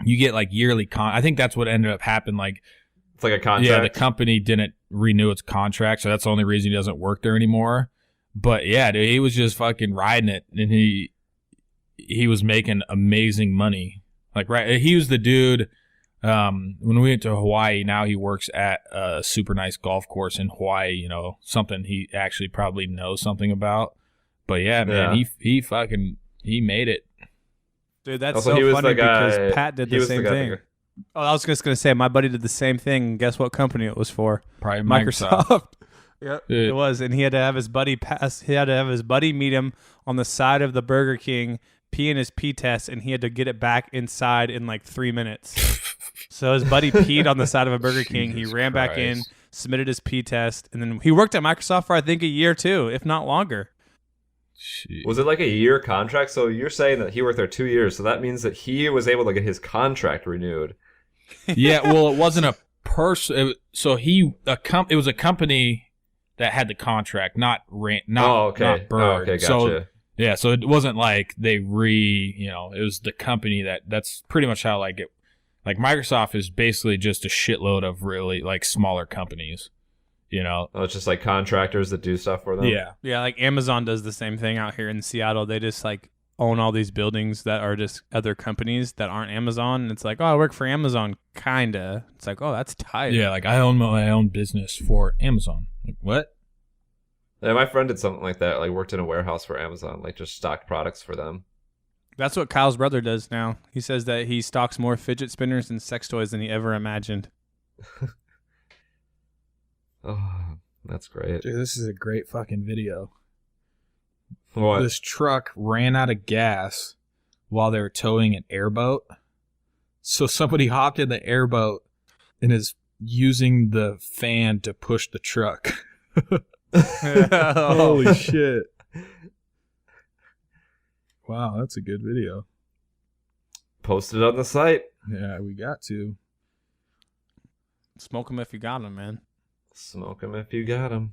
you get like yearly I think that's what ended up happening. Like, it's like a contract. Yeah, the company didn't renew its contract, so that's the only reason he doesn't work there anymore. But yeah, dude, he was just fucking riding it, and he was making amazing money. Like, right, he was the dude. When we went to Hawaii, now he works at a super nice golf course in Hawaii. You know, something he actually probably knows something about. But yeah, man, he made it. Dude, that's also, so funny because Pat did the same thing. Oh, I was just going to say, my buddy did the same thing. Guess what company it was for? Probably Microsoft. Yep, it was. And he had to have his buddy meet him on the side of the Burger King, pee in his pee test, and he had to get it back inside in like 3 minutes. So his buddy peed on the side of a Burger King. He ran back in, submitted his pee test, and then he worked at Microsoft for I think a year too, if not longer. Jeez. Was it like a year contract? So you're saying that he worked there 2 years, so that means that he was able to get his contract renewed. Yeah, well, it wasn't a person. So it was a company that had the contract, not Bird. Okay, gotcha. So yeah, so it wasn't like they it was the company that's pretty much how like Microsoft is basically just a shitload of really like smaller companies. You know, it's just like contractors that do stuff for them. Yeah, like Amazon does the same thing out here in Seattle. They just like own all these buildings that are just other companies that aren't Amazon. And it's like, oh, I work for Amazon, kinda. It's like, oh, that's tight. Yeah, like I own my own business for Amazon. Like, what? Yeah, my friend did something like that. Like worked in a warehouse for Amazon, like just stocked products for them. That's what Kyle's brother does now. He says that he stocks more fidget spinners and sex toys than he ever imagined. Oh, that's great. Dude, this is a great fucking video. What? This truck ran out of gas while they were towing an airboat. So somebody hopped in the airboat and is using the fan to push the truck. Holy shit. Wow, that's a good video. Post it on the site. Yeah, we got to. Smoke them if you got them, man. Smoke them if you got them.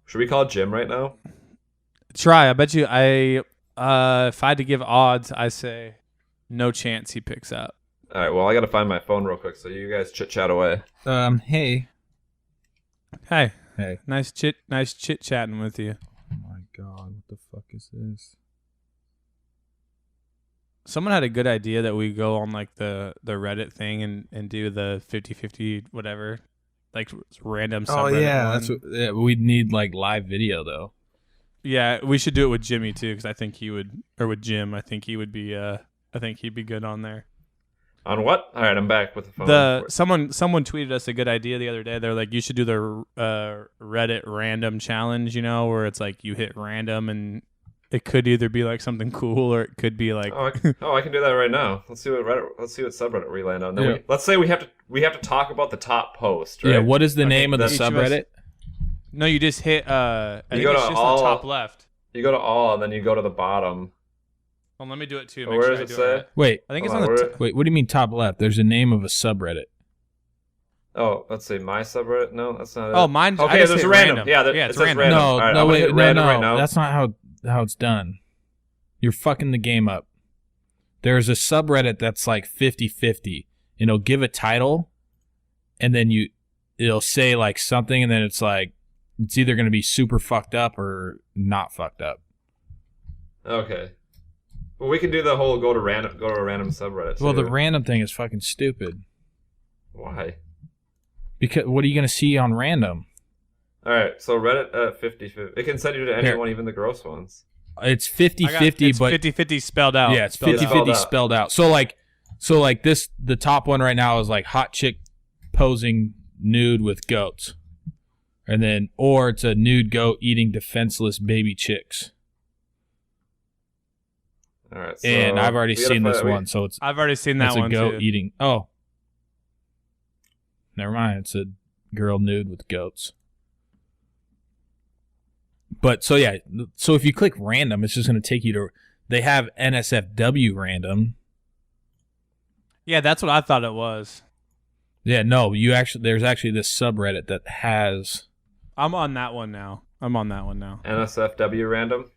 Should we call Jim right now? Try. I bet you. If I had to give odds, I say no chance he picks up. All right. Well, I gotta find my phone real quick, so you guys chit chat away. Hey. Hey. Nice chit chatting with you. Oh my god, what the fuck is this? Someone had a good idea that we go on like the Reddit thing and do the 50-50 whatever, like random subreddit. Oh yeah, that's what, we'd need like live video though. Yeah, we should do it with Jimmy too, because I think he would, or with Jim. I think he would be. I think he'd be good on there. On what? All right, I'm back with the phone. Someone tweeted us a good idea the other day. They're like, you should do the Reddit random challenge, you know, where it's like you hit random and it could either be like something cool or it could be like. I can do that right now. Let's see what subreddit we land on. Then let's say we have to talk about the top post. Right? Yeah. What is the name of the subreddit? No, you just hit. I think go it's to just all, the top left. You go to all, and then you go to the bottom. Well, let me do it too. Where does it say? Wait, I think it's on the. Wait, what do you mean top left? There's a name of a subreddit. Oh, let's see, my subreddit. No, that's not it. Oh, mine. Okay, there's a random. Yeah, it's random. No, right, no, wait, no. Right now. That's not how it's done. You're fucking the game up. There's a subreddit that's like 50-50. And it'll give a title, and then it'll say like something, and then it's like it's either going to be super fucked up or not fucked up. Okay. Well, we can do the whole go to a random subreddit. Well, the random thing is fucking stupid. Why? Because what are you going to see on random? All right, so Reddit 50-50. It can send you to anyone, even the gross ones. It's 50-50, but 50-50 spelled out. Yeah, it's 50-50 spelled out. So like this, the top one right now is like hot chick posing nude with goats, and then or it's a nude goat eating defenseless baby chicks. All right, so and I've already seen this one, so it's I've already seen that one too. It's a goat too. eating. Oh, never mind. It's a girl nude with goats. But so yeah, so if you click random, it's just going to take you to. They have NSFW random. Yeah, that's what I thought it was. Yeah, no, there's actually this subreddit that has. I'm on that one now. NSFW random.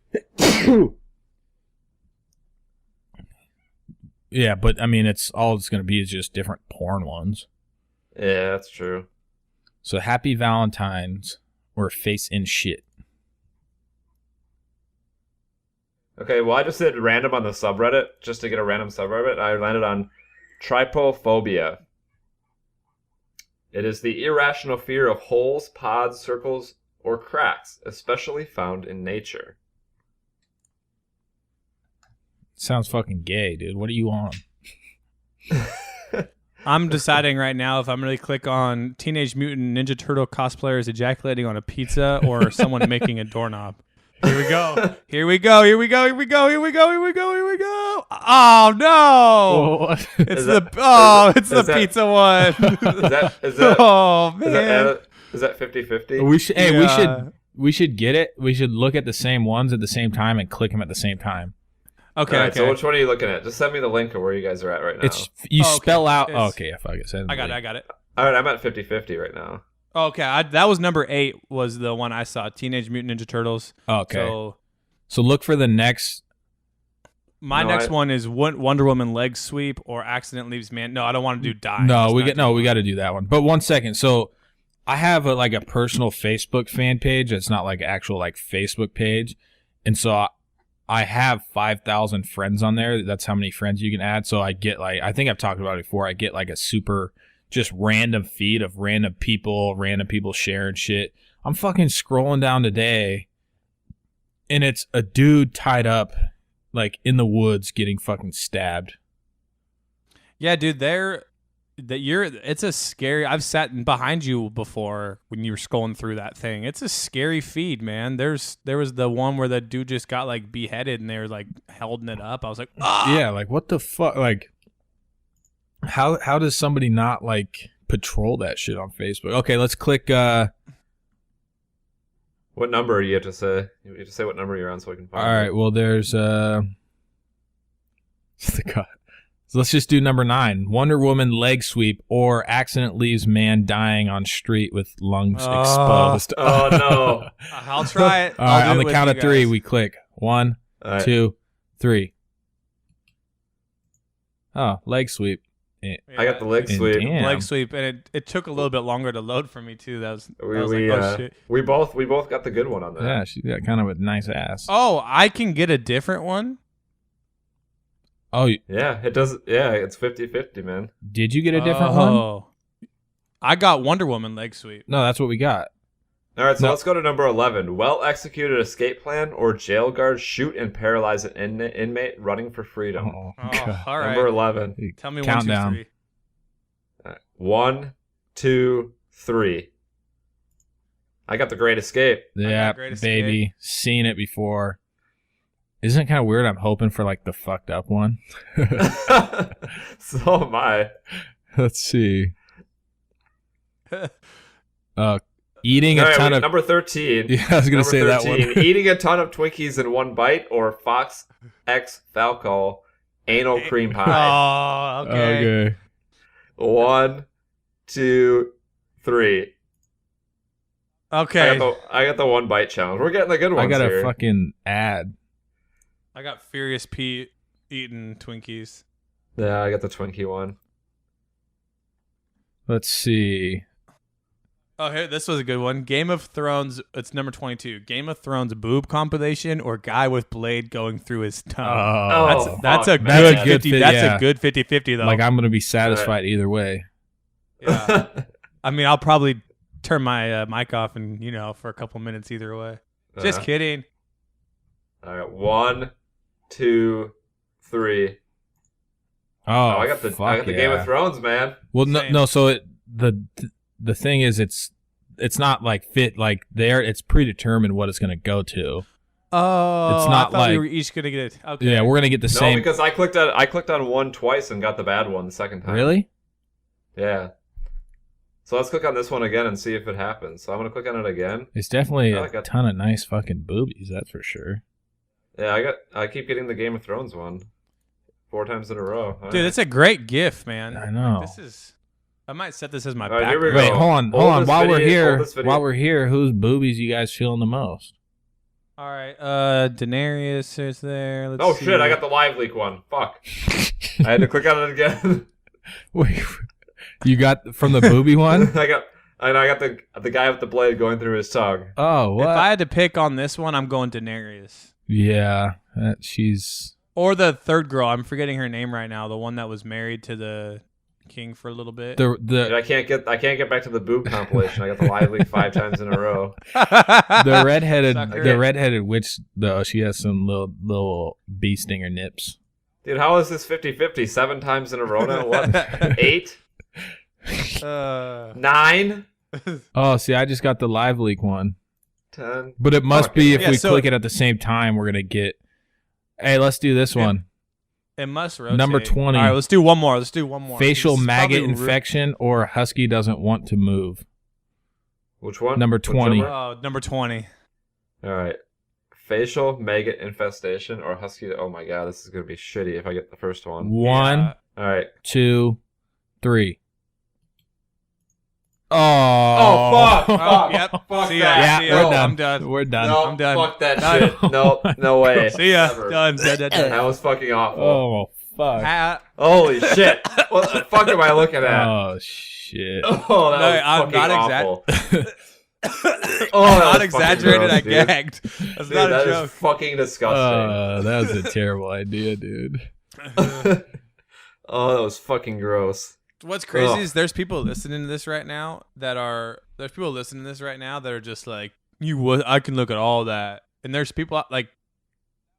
Yeah, but I mean, it's going to be is just different porn ones. Yeah, that's true. So happy Valentine's or face in shit. Okay, well, I just did random on the subreddit just to get a random subreddit. I landed on trypophobia. It is the irrational fear of holes, pods, circles, or cracks, especially found in nature. Sounds fucking gay, dude. What are you on? I'm deciding right now if I'm going to click on Teenage Mutant Ninja Turtle cosplayers ejaculating on a pizza or someone making a doorknob. Here we go. Oh no! It's the pizza one. Is that oh man! Is that 50-50? We should get it. We should look at the same ones at the same time and click them at the same time. Okay. Right, okay. So which one are you looking at? Just send me the link of where you guys are at right now. Spell out. Okay, fuck it. I got it. All right, I'm at 50-50 right now. Okay, that was number 8 was the one I saw. Teenage Mutant Ninja Turtles. Okay. So look for the next. Next one is Wonder Woman leg sweep or accident leaves man. No, I don't want to do die. No, we got to do that one. But 1 second. So I have a personal Facebook fan page. It's not like an actual like Facebook page, and so I have 5,000 friends on there. That's how many friends you can add. So I get I think I've talked about it before. I get like a super just random feed of random people sharing shit I'm fucking scrolling down today, and it's a dude tied up, like, in the woods getting fucking stabbed. Yeah, dude, it's a scary. I've sat behind you before when you were scrolling through that thing. It's a scary feed, man. There was the one where the dude just got like beheaded and they were like holding it up. I was like, ah! Yeah, like what the fuck? Like, how does somebody not like patrol that shit on Facebook? Okay, let's click. What number you have to say? You have to say what number you're on so I can find it. All right. Well, there's So let's just do number 9. Wonder Woman leg sweep or accident leaves man dying on street with lungs exposed. Oh, no. I'll try it. All right, on the count of 3, we click. 1, 2, 3. Oh, leg sweep. Yeah. I got the leg sweep. Leg sweep, and it took a little bit longer to load for me, too. Shit. We both got the good one on that. Yeah, she got kind of a nice ass. Oh, I can get a different one? Oh, yeah, it does. Yeah, it's 50-50, man. Did you get a different one? I got Wonder Woman leg sweep. No, that's what we got. All right, so let's go to number 11. Well-executed escape plan or jail guard shoot and paralyze an inmate running for freedom. All right. Number 11. Tell me Countdown. 1, 2, 3. All right. 1, 2, 3. I got the Great Escape. Yeah, baby. Seen it before. Isn't it kind of weird? I'm hoping for like the fucked up one. So am I. Let's see. Eating a ton of... Number 13. Yeah, I was going to say 13, that one. Eating a ton of Twinkies in one bite or Fox X Falco anal cream pie. Oh, okay. 1, 2, 3. Okay. I got the one bite challenge. We're getting the good ones I got here. A fucking ad. I got Furious Pete eating Twinkies. Yeah, I got the Twinkie one. Let's see. Oh, here, this was a good one. Game of Thrones, it's number 22. Game of Thrones boob compilation or guy with blade going through his tongue. That's a good 50. That's a good 50-50 though. Like I'm going to be satisfied either way. Yeah. I mean, I'll probably turn my mic off and, for a couple minutes either way. Just kidding. All right, 1, 2, 3. Oh, I got the Game of Thrones, man. Well, no. So the thing is, it's not like fit like there. It's predetermined what it's going to go to. Oh, it's not I thought we were each going to get it. Okay. Yeah, we're going to get the same. No, because I clicked on one twice and got the bad one the second time. Really? Yeah. So let's click on this one again and see if it happens. So I'm going to click on it again. It's definitely a ton of nice fucking boobies, that's for sure. Yeah, I keep getting the Game of Thrones one 4 times in a row. Dude, it's a great GIF, man. I know. I might set this as my background. background. Wait, hold on. While we're here, whose boobies you guys feeling the most? All right, Daenerys is there. Let's see. Shit, I got the live leak one. Fuck. I had to click on it again. Wait, you got from the booby one? I got the guy with the blade going through his tongue. Oh, what? If I had to pick on this one, I'm going Daenerys. Yeah, she's... Or the third girl. I'm forgetting her name right now. The one that was married to the king for a little bit. Dude, I can't get back to the boob compilation. I got the live leak 5 times in a row. The redheaded witch though, she has some little bee stinger nips. Dude, how is this 50-50? 7 times in a row now? What? 8? 9? Oh, see, I just got the live leak one. 10. But it must be if we click it at the same time, we're gonna get. Hey, let's do this one. It must rotate. Number 20. All right, let's do one more. Facial maggot infection or husky doesn't want to move. Which one? Number 20. Oh, number 20. All right. Facial maggot infestation or husky. Oh my god, this is gonna be shitty if I get the first one. 1. Yeah. All right. 2, 3. Oh. Oh, fuck. Oh, yep. Fuck See that. ya. We're done. I'm done. We're done. No, I'm done. Fuck that shit. No way. See ya. Never. Done. That was fucking awful. Oh, fuck. Holy shit. What the fuck am I looking at? Oh, shit. Oh, that was fucking awful. I'm not exaggerated. Gross, I dude. gagged. That's Dude, not a that joke. is fucking disgusting. That was a terrible idea, dude. Oh, that was fucking gross. What's crazy is there's people listening to this right now that are there's people listening to this right now that are just like, I can look at all that, and there's people like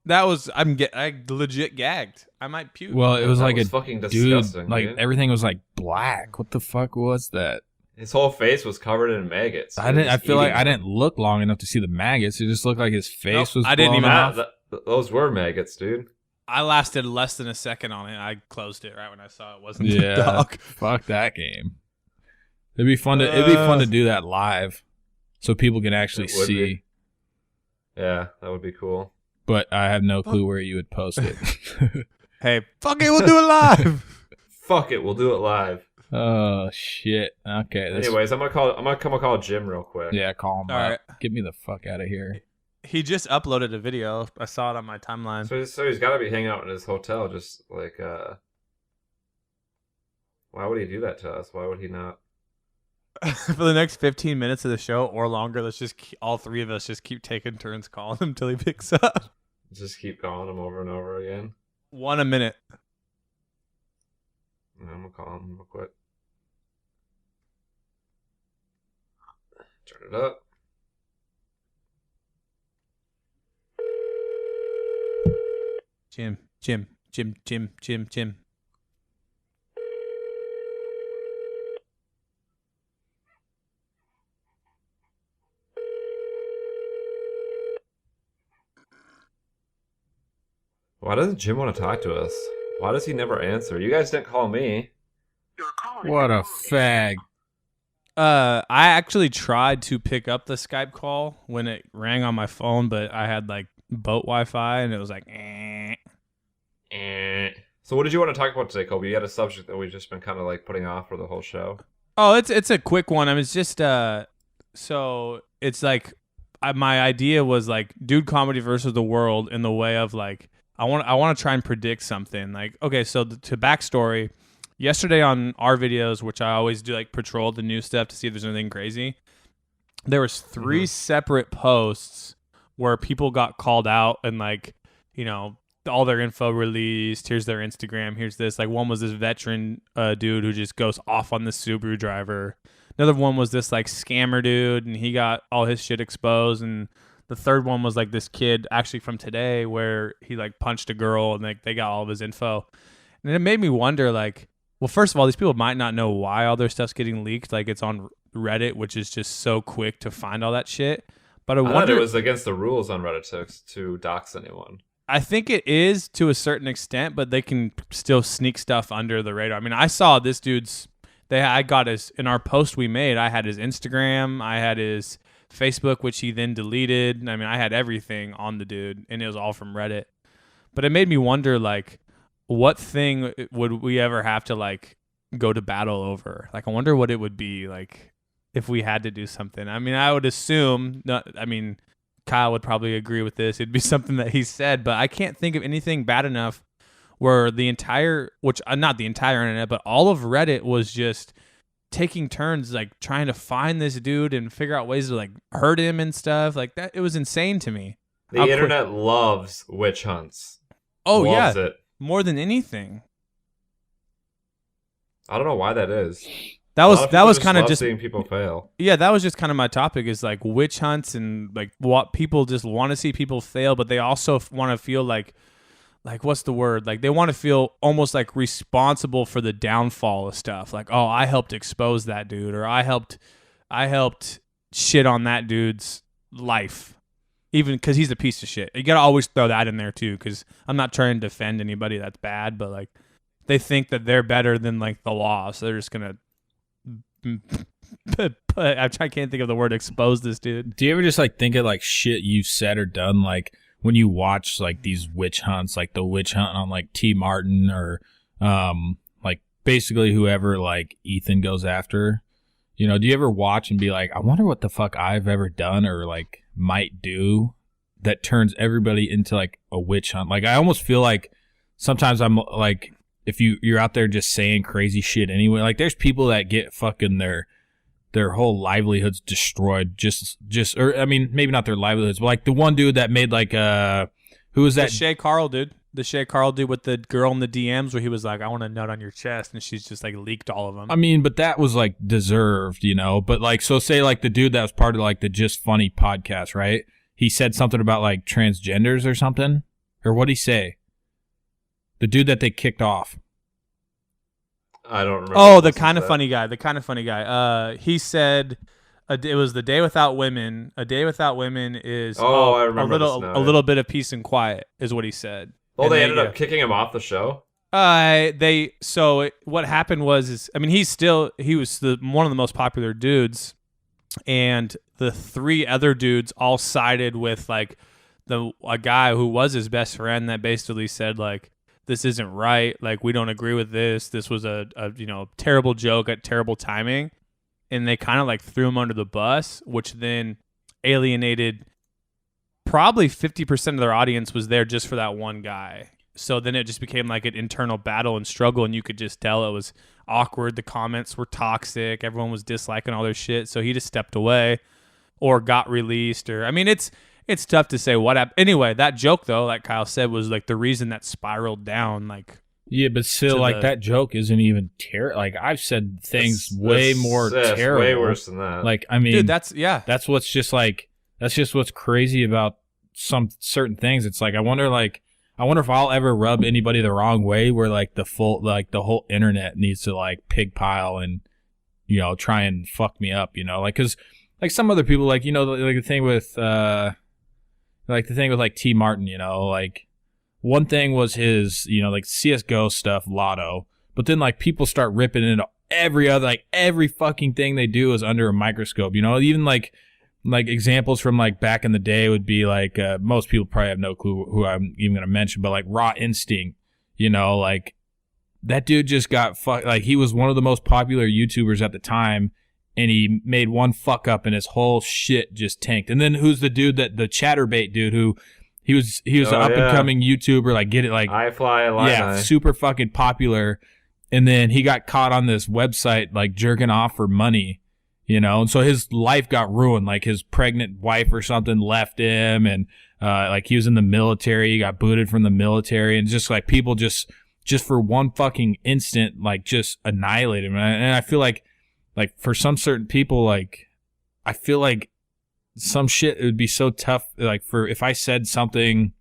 that was I legit gagged. I might puke. Well, it was like a fucking dude, disgusting, like dude. everything was like black. What the fuck was that? His whole face was covered in maggots. I feel like I didn't look long enough to see the maggots. It just looked like his face was. I didn't even. Those were maggots, dude. I lasted less than a second on it. I closed it right when I saw it wasn't a dog. Fuck that game. It'd be fun to do that live, so people can actually see. Yeah, that would be cool. But I have no clue where you would post it. Hey, fuck it, we'll do it live. Fuck it, we'll do it live. Oh shit. Okay. Anyways, I'm gonna call Jim real quick. Yeah, call him All up. right. Get me the fuck out of here. He just uploaded a video. I saw it on my timeline. So he's got to be hanging out in his hotel, just like. Why would he do that to us? Why would he not? For the next 15 minutes of the show or longer, let's just all three of us just keep taking turns calling him until he picks up. Just keep calling him over and over again. 1 a minute. I'm gonna call him real quick. Turn it up. Jim. Why doesn't Jim want to talk to us? Why does he never answer? You guys didn't call me. What a fag. I actually tried to pick up the Skype call when it rang on my phone, but I had like boat Wi-Fi and it was like So what did you want to talk about today, Kobe? You had a subject that we've just been kind of like putting off for the whole show. Oh, it's a quick one. I mean, it's just so it's like my idea was like DudeComedy versus the world in the way of like I want to try and predict something. Like, okay, so to backstory, yesterday on our videos, which I always do like patrol the new stuff to see if there's anything crazy, there was 3 separate posts where people got called out and like, you know, all their info released. Here's their Instagram. Here's this. Like one was this veteran dude who just goes off on the Subaru driver. Another one was this like scammer dude and he got all his shit exposed. And the third one was like this kid actually from today where he like punched a girl and like they got all of his info. And it made me wonder like, well, first of all, these people might not know why all their stuff's getting leaked. Like it's on Reddit, which is just so quick to find all that shit. But I wonder, thought it was against the rules on Reddit to dox anyone. I think it is to a certain extent, but they can still sneak stuff under the radar. I mean, I saw this dude's. I got his in our post we made. I had his Instagram, I had his Facebook, which he then deleted. I mean, I had everything on the dude, and it was all from Reddit. But it made me wonder, like, what thing would we ever have to like go to battle over? Like, I wonder what it would be like if we had to do something. I mean, I would assume. Kyle would probably agree with this. It'd be something that he said, but I can't think of anything bad enough where the entire, not the entire internet, but all of Reddit was just taking turns, like trying to find this dude and figure out ways to like hurt him and stuff like that. It was insane to me. The internet loves witch hunts. Oh, loves yeah. It. More than anything. I don't know why that is. That was kind of just seeing people fail. Yeah, that was just kind of my topic is like witch hunts and like what people just want to see people fail, but they also want to feel like what's the word? Like they want to feel almost like responsible for the downfall of stuff. Like, oh, I helped expose that dude, or I helped shit on that dude's life, even because he's a piece of shit. You gotta always throw that in there too, because I'm not trying to defend anybody that's bad, but like they think that they're better than like the law, so they're just gonna. I can't think of the word expose this dude. Do you ever just like think of like shit you've said or done, like when you watch like these witch hunts, like the witch hunt on like T. Martin or like basically whoever like Ethan goes after? You know, do you ever watch and be like, I wonder what the fuck I've ever done or like might do that turns everybody into like a witch hunt? Like I almost feel like sometimes I'm like, if you're out there just saying crazy shit anyway, like there's people that get fucking their whole livelihoods destroyed or I mean maybe not their livelihoods, but like the one dude that made like who was that? The Shay Carl dude. The Shay Carl dude with the girl in the DMs where he was like, I want a nut on your chest, and she's just like leaked all of them. I mean, but that was like deserved, you know? But like, so say like the dude that was part of like the Just Funny podcast, right? He said something about like transgenders or something? Or what'd he say? The dude that they kicked off. I don't remember. Oh, the kind of funny guy. The kind of funny guy. He said it was the day without women. A day without women is I remember a little bit of peace and quiet is what he said. Oh, they ended up kicking him off the show? What happened was he was one of the most popular dudes, and the 3 other dudes all sided with like a guy who was his best friend that basically said like, this isn't right, like we don't agree with this. This was a terrible joke at terrible timing, and they kind of like threw him under the bus, which then alienated. Probably 50% of their audience was there just for that one guy. So then it just became like an internal battle and struggle, and you could just tell it was awkward. The comments were toxic. Everyone was disliking all their shit. So he just stepped away or got released. It's tough to say what happened. Anyway, that joke, though, like Kyle said, was like the reason that spiraled down. Like, yeah, but still, like that joke isn't even terrible. Like I've said things way more terrible, way worse than that. Like, I mean, dude, that's what's just like. That's just what's crazy about some certain things. It's like I wonder if I'll ever rub anybody the wrong way, where like the whole internet needs to like pig pile and try and fuck me up, like because like some other people like like the thing with like T Martin, like one thing was his like CS:GO stuff, Lotto, but then like people start ripping into every fucking thing they do is under a microscope, even like examples from like back in the day would be like most people probably have no clue who I'm even gonna mention, but like Raw Instinct, like that dude just got like he was one of the most popular YouTubers at the time, and he made one fuck up and his whole shit just tanked. And then who's the dude the Chatterbait dude who he was an up and coming YouTuber, like get it like super fucking popular, and then he got caught on this website like jerking off for money. And so his life got ruined. Like his pregnant wife or something left him, and like he was in the military. He got booted from the military, and just like people just for one fucking instant, like just annihilate him. And I feel like for some certain people, like I feel like some shit it would be so tough. Like for if I said something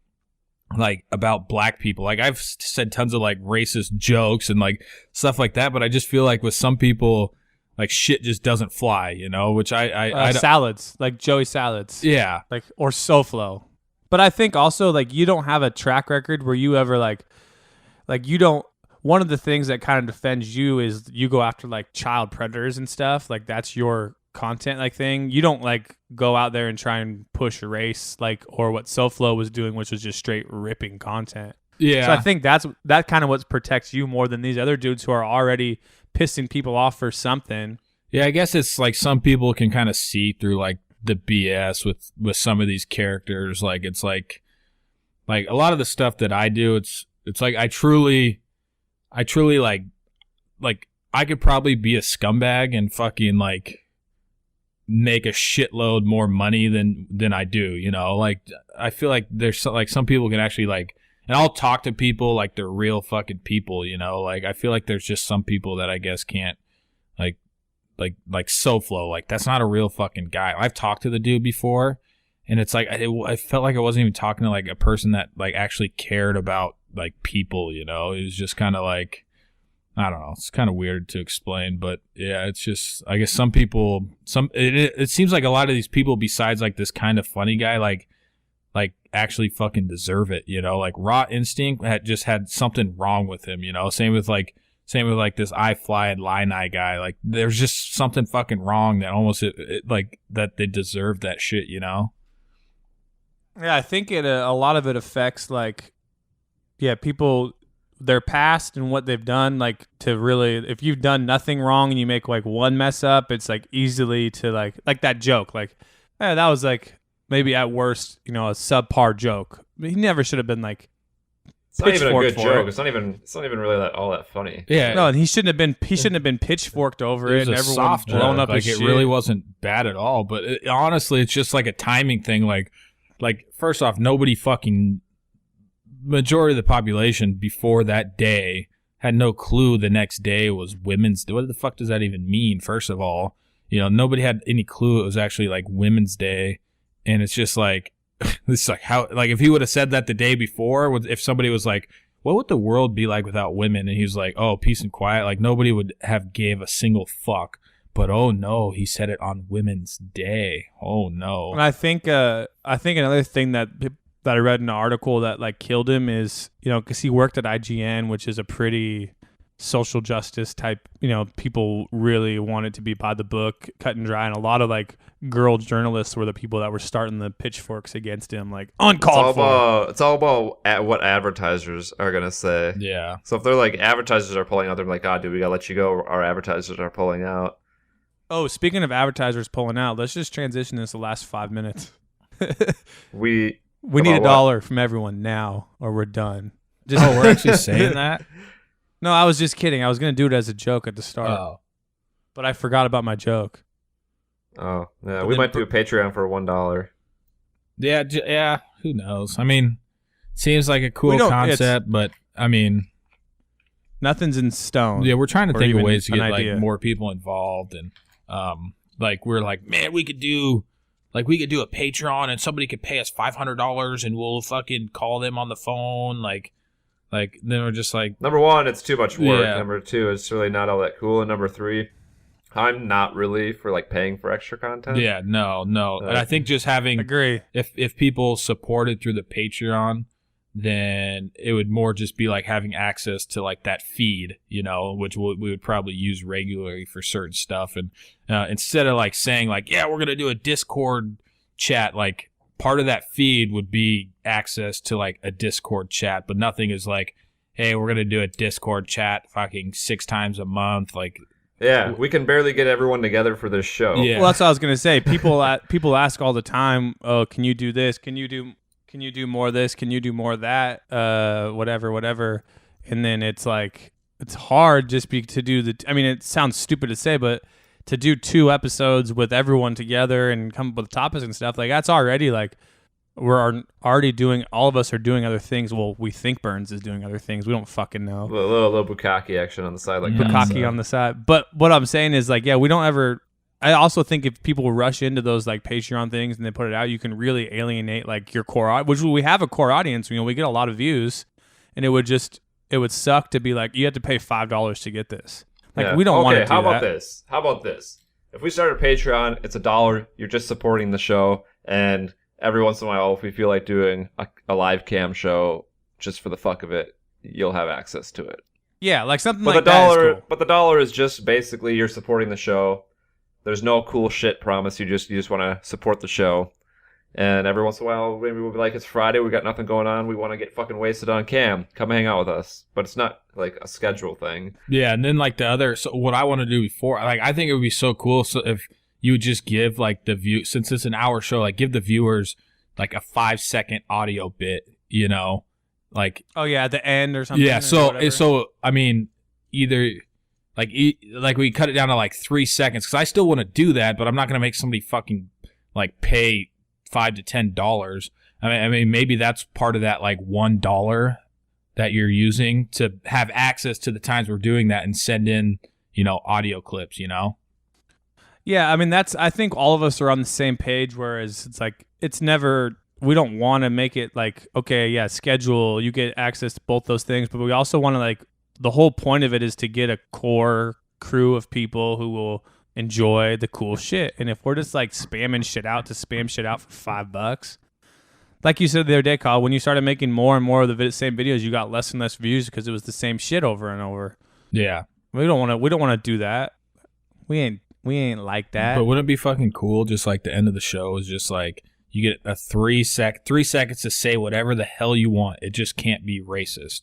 like about black people, like I've said tons of like racist jokes and like stuff like that, but I just feel like with some people, like shit just doesn't fly, which I salads, like Joey Salads. Yeah. Like, or SoFlo. But I think also like you don't have a track record where you ever like you don't, one of the things that kind of defends you is you go after like child predators and stuff. Like that's your content like thing. You don't like go out there and try and push a race like, or what SoFlo was doing, which was just straight ripping content. Yeah. So I think that kind of what protects you more than these other dudes who are already pissing people off for something. Yeah, I guess it's like some people can kind of see through like the BS with some of these characters. Like it's like a lot of the stuff that I do, it's like I truly like I could probably be a scumbag and fucking like make a shitload more money than I do, like I feel like there's like some people can actually like, and I'll talk to people like they're real fucking people, like I feel like there's just some people that I guess can't like SoFlo, like that's not a real fucking guy. I've talked to the dude before, and it's like I felt like I wasn't even talking to like a person that like actually cared about like people, it was just kind of like, I don't know, it's kind of weird to explain, but yeah, it's just, I guess some people, it seems like a lot of these people besides like this kind of funny guy, like actually fucking deserve it, like Raw Instinct had something wrong with him, same with this I Fly and Lie guy, like there's just something fucking wrong that almost like that they deserve that shit, Yeah, I think a lot of it affects like, people, their past and what they've done, like to really, if you've done nothing wrong and you make like one mess up, it's like easily to like that joke, like, that was like maybe at worst, a subpar joke. He never should have been like, it's not even a good joke. It's not even really all that funny. Yeah. No, and he shouldn't have been pitchforked over it. And everyone's blown up his shit. It really wasn't bad at all. But honestly, it's just like a timing thing. Like first off, nobody fucking majority of the population before that day had no clue the next day was Women's Day. What the fuck does that even mean, first of all? Nobody had any clue it was actually like Women's Day. And it's just like, it's like how, like if he would have said that the day before, if somebody was like, what would the world be like without women? And he was like, oh, peace and quiet. Like nobody would have gave a single fuck. But oh no, he said it on Women's Day. Oh no. And I think another thing that I read in an article that like killed him is, because he worked at IGN, which is a pretty social justice type, people really wanted to be by the book, cut and dry, and a lot of like girl journalists were the people that were starting the pitchforks against him, like uncalled for. It's all about what advertisers are gonna say. Yeah. So if they're like advertisers are pulling out, they're like, dude, we gotta let you go. Our advertisers are pulling out. Oh, speaking of advertisers pulling out, let's just transition this the last 5 minutes. we need $1 from everyone now, or we're done. We're actually saying that. No, I was just kidding. I was going to do it as a joke at the start. But I forgot about my joke. Oh, yeah. We might do a Patreon for $1. Yeah, who knows? I mean, seems like a cool concept, but I mean, nothing's in stone. Yeah, we're trying to think of ways to get like more people involved, and like we're like, man, we could do a Patreon and somebody could pay us $500 and we'll fucking call them on the phone, like then we're just like, number one, it's too much work. Yeah. Number two, it's really not all that cool. And number three, I'm not really for like paying for extra content. Yeah, no. And I think just having, agree. If people supported through the Patreon, then it would more just be like having access to like that feed, which we would probably use regularly for certain stuff. And instead of like saying like, yeah, we're going to do a Discord chat, like part of that feed would be access to like a Discord chat, but nothing is like, hey, we're going to do a Discord chat fucking 6 times a month. Like, yeah, we can barely get everyone together for this show. Yeah. Well, that's what I was going to say. People ask all the time, oh, can you do this? Can you do more of this? Can you do more of that? Whatever. And then it's like, it's hard just to do it sounds stupid to say, but to do 2 episodes with everyone together and come up with topics and stuff, like that's already like, we're already doing, all of us are doing other things. Well, we think Burns is doing other things. We don't fucking know. A little bukkake action on the side. Like bukkake on the side. But what I'm saying is like, yeah, we don't ever, I also think if people rush into those like Patreon things and they put it out, you can really alienate like your core, which we have a core audience. We get a lot of views, and it would suck to be like, you have to pay $5 to get this. Like we don't want to do How about this? If we start a Patreon, it's $1. You're just supporting the show, and every once in a while, if we feel like doing a live cam show just for the fuck of it, you'll have access to it. Yeah, like something but like the that dollar, is cool. But the $1 is just basically you're supporting the show. There's no cool shit promise. You just want to support the show. And every once in a while, maybe we'll be like, it's Friday, we got nothing going on, we want to get fucking wasted on cam. Come hang out with us. But it's not like a schedule thing. Yeah, and then like so what I want to do before, like I think it would be so cool so if you would just give like since it's an hour show, like give the viewers like a 5-second audio bit, like, oh yeah, at the end or something. Yeah, so I mean, either like we cut it down to like 3 seconds, because I still want to do that, but I'm not gonna make somebody fucking like pay $5 to $10. I mean, maybe that's part of that like $1 that you're using to have access to the times we're doing that and send in, audio clips. Yeah, I mean I think all of us are on the same page. Whereas it's like we don't want to make it like, okay, yeah, schedule, you get access to both those things, but we also want to like, the whole point of it is to get a core crew of people who will enjoy the cool shit. And if we're just like spamming shit out for $5, like you said the other day, Kyle, when you started making more and more of the same videos, you got less and less views because it was the same shit over and over. Yeah, we don't want to do that. We ain't like that. But wouldn't it be fucking cool? Just like the end of the show is just like you get a 3 seconds to say whatever the hell you want. It just can't be racist.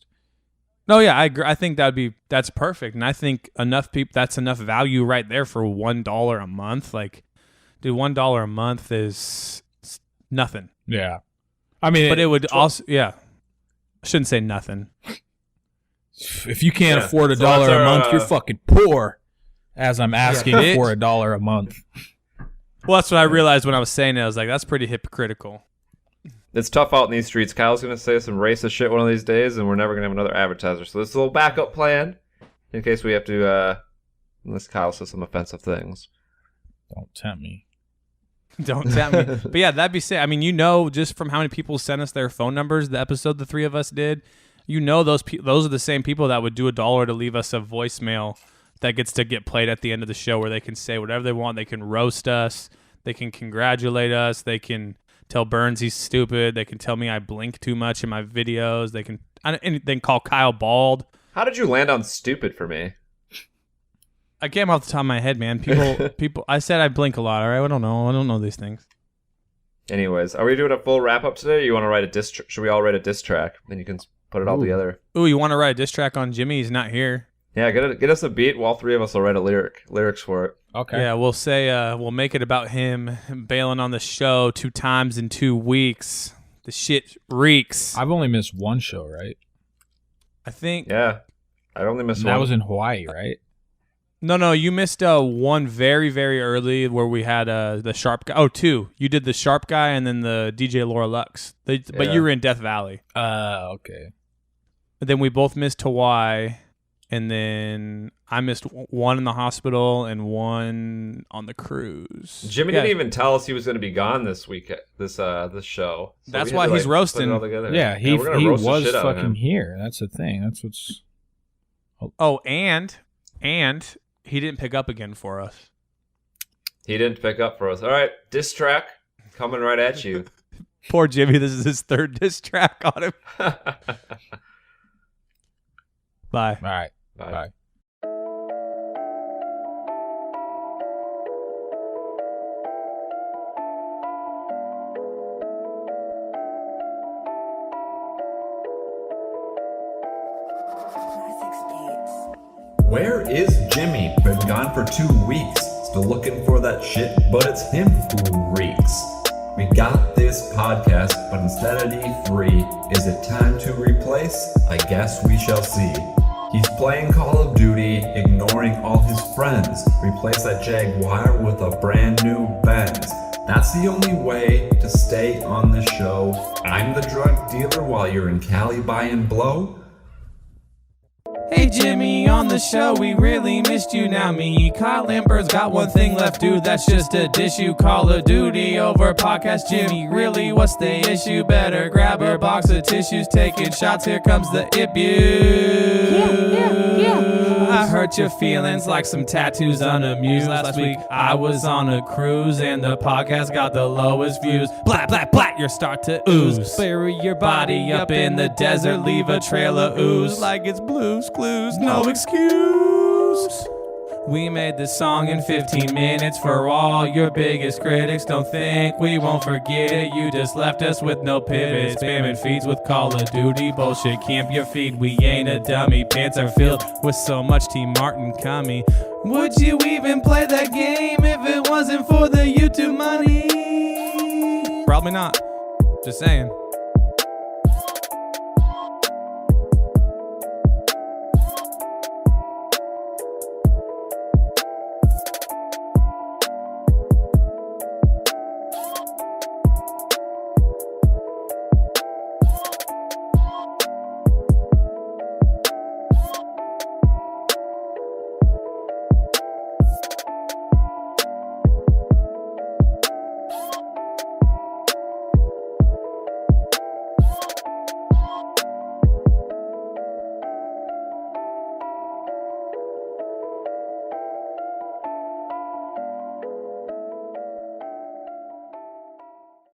No, yeah, I agree. I think that's perfect, and I think that's enough value right there for $1 a month. Like, dude, $1 a month is nothing. Yeah, I mean, but it would also, yeah, I shouldn't say nothing. If you can't afford $1 a month, you're fucking poor. As I'm asking for $1 a month. Well, that's what I realized when I was saying it. I was like, that's pretty hypocritical. It's tough out in these streets. Kyle's going to say some racist shit one of these days, and we're never going to have another advertiser. So this is a little backup plan in case we have to, unless Kyle says some offensive things. Don't tempt me. Don't tempt me. But yeah, that'd be sick. I mean, just from how many people sent us their phone numbers, the episode the three of us did, those are the same people that would do $1 to leave us a voicemail that gets to get played at the end of the show where they can say whatever they want. They can roast us. They can congratulate us. They can tell Burns he's stupid. They can tell me I blink too much in my videos. They can call Kyle bald. How did you land on stupid for me? I came off the top of my head, man. People. I said I blink a lot. All right, I don't know these things. Anyways, are we doing a full wrap up today? Or you want to write a diss? Should we all write a diss track? Then you can put it all together. Ooh, you want to write a diss track on Jimmy? He's not here. Yeah, get us a beat. All three of us will write a lyrics for it. Okay. Yeah, we'll say we'll make it about him bailing on the show 2 times in 2 weeks. The shit reeks. I've only missed one show, right? I think. Yeah, I only missed one. That was in Hawaii, right? No, you missed one very, very early where we had the Sharp guy. Oh, 2. You did the Sharp guy and then the DJ Laura Lux. But you were in Death Valley. Okay. And then we both missed Hawaii, and then I missed one in the hospital and one on the cruise. Jimmy didn't even tell us he was going to be gone this week. This show. So that's why he's roasting. Yeah, he was fucking here. That's the thing. That's what's. Oh, and he didn't pick up again for us. He didn't pick up for us. All right, diss track coming right at you. Poor Jimmy. This is his 3rd diss track on him. Bye. All right. Bye. Where is Jimmy? Been gone for 2 weeks. Still looking for that shit, but it's him who reeks. We got this podcast, but instead of D3, is it time to replace? I guess we shall see. He's playing Call of Duty, ignoring all his friends. Replace that Jaguar with a brand new Benz. That's the only way to stay on the show. I'm the drug dealer while you're in Cali buying blow. Hey Jimmy, on the show, we really missed you. Now me, Kyle and Bird's got one thing left, dude. That's just a dish you Call of Duty over podcast. Jimmy, really, what's the issue? Better grab a box of tissues, taking shots. Here comes the abuse. Yeah. I hurt your feelings like some tattoos unamused. Last week I was on a cruise and the podcast got the lowest views. Blat, blat, blat, your start to ooze. Bury your body up in the desert, leave a trail of ooze like it's Blue's Clues. No excuse. We made this song in 15 minutes for all your biggest critics. Don't think we won't forget it. You just left us with no pivot. Spamming feeds with Call of Duty bullshit. Camp your feed, we ain't a dummy. Pants are filled with so much T. Martin cummy. Would you even play that game if it wasn't for the YouTube money? Probably not. Just saying.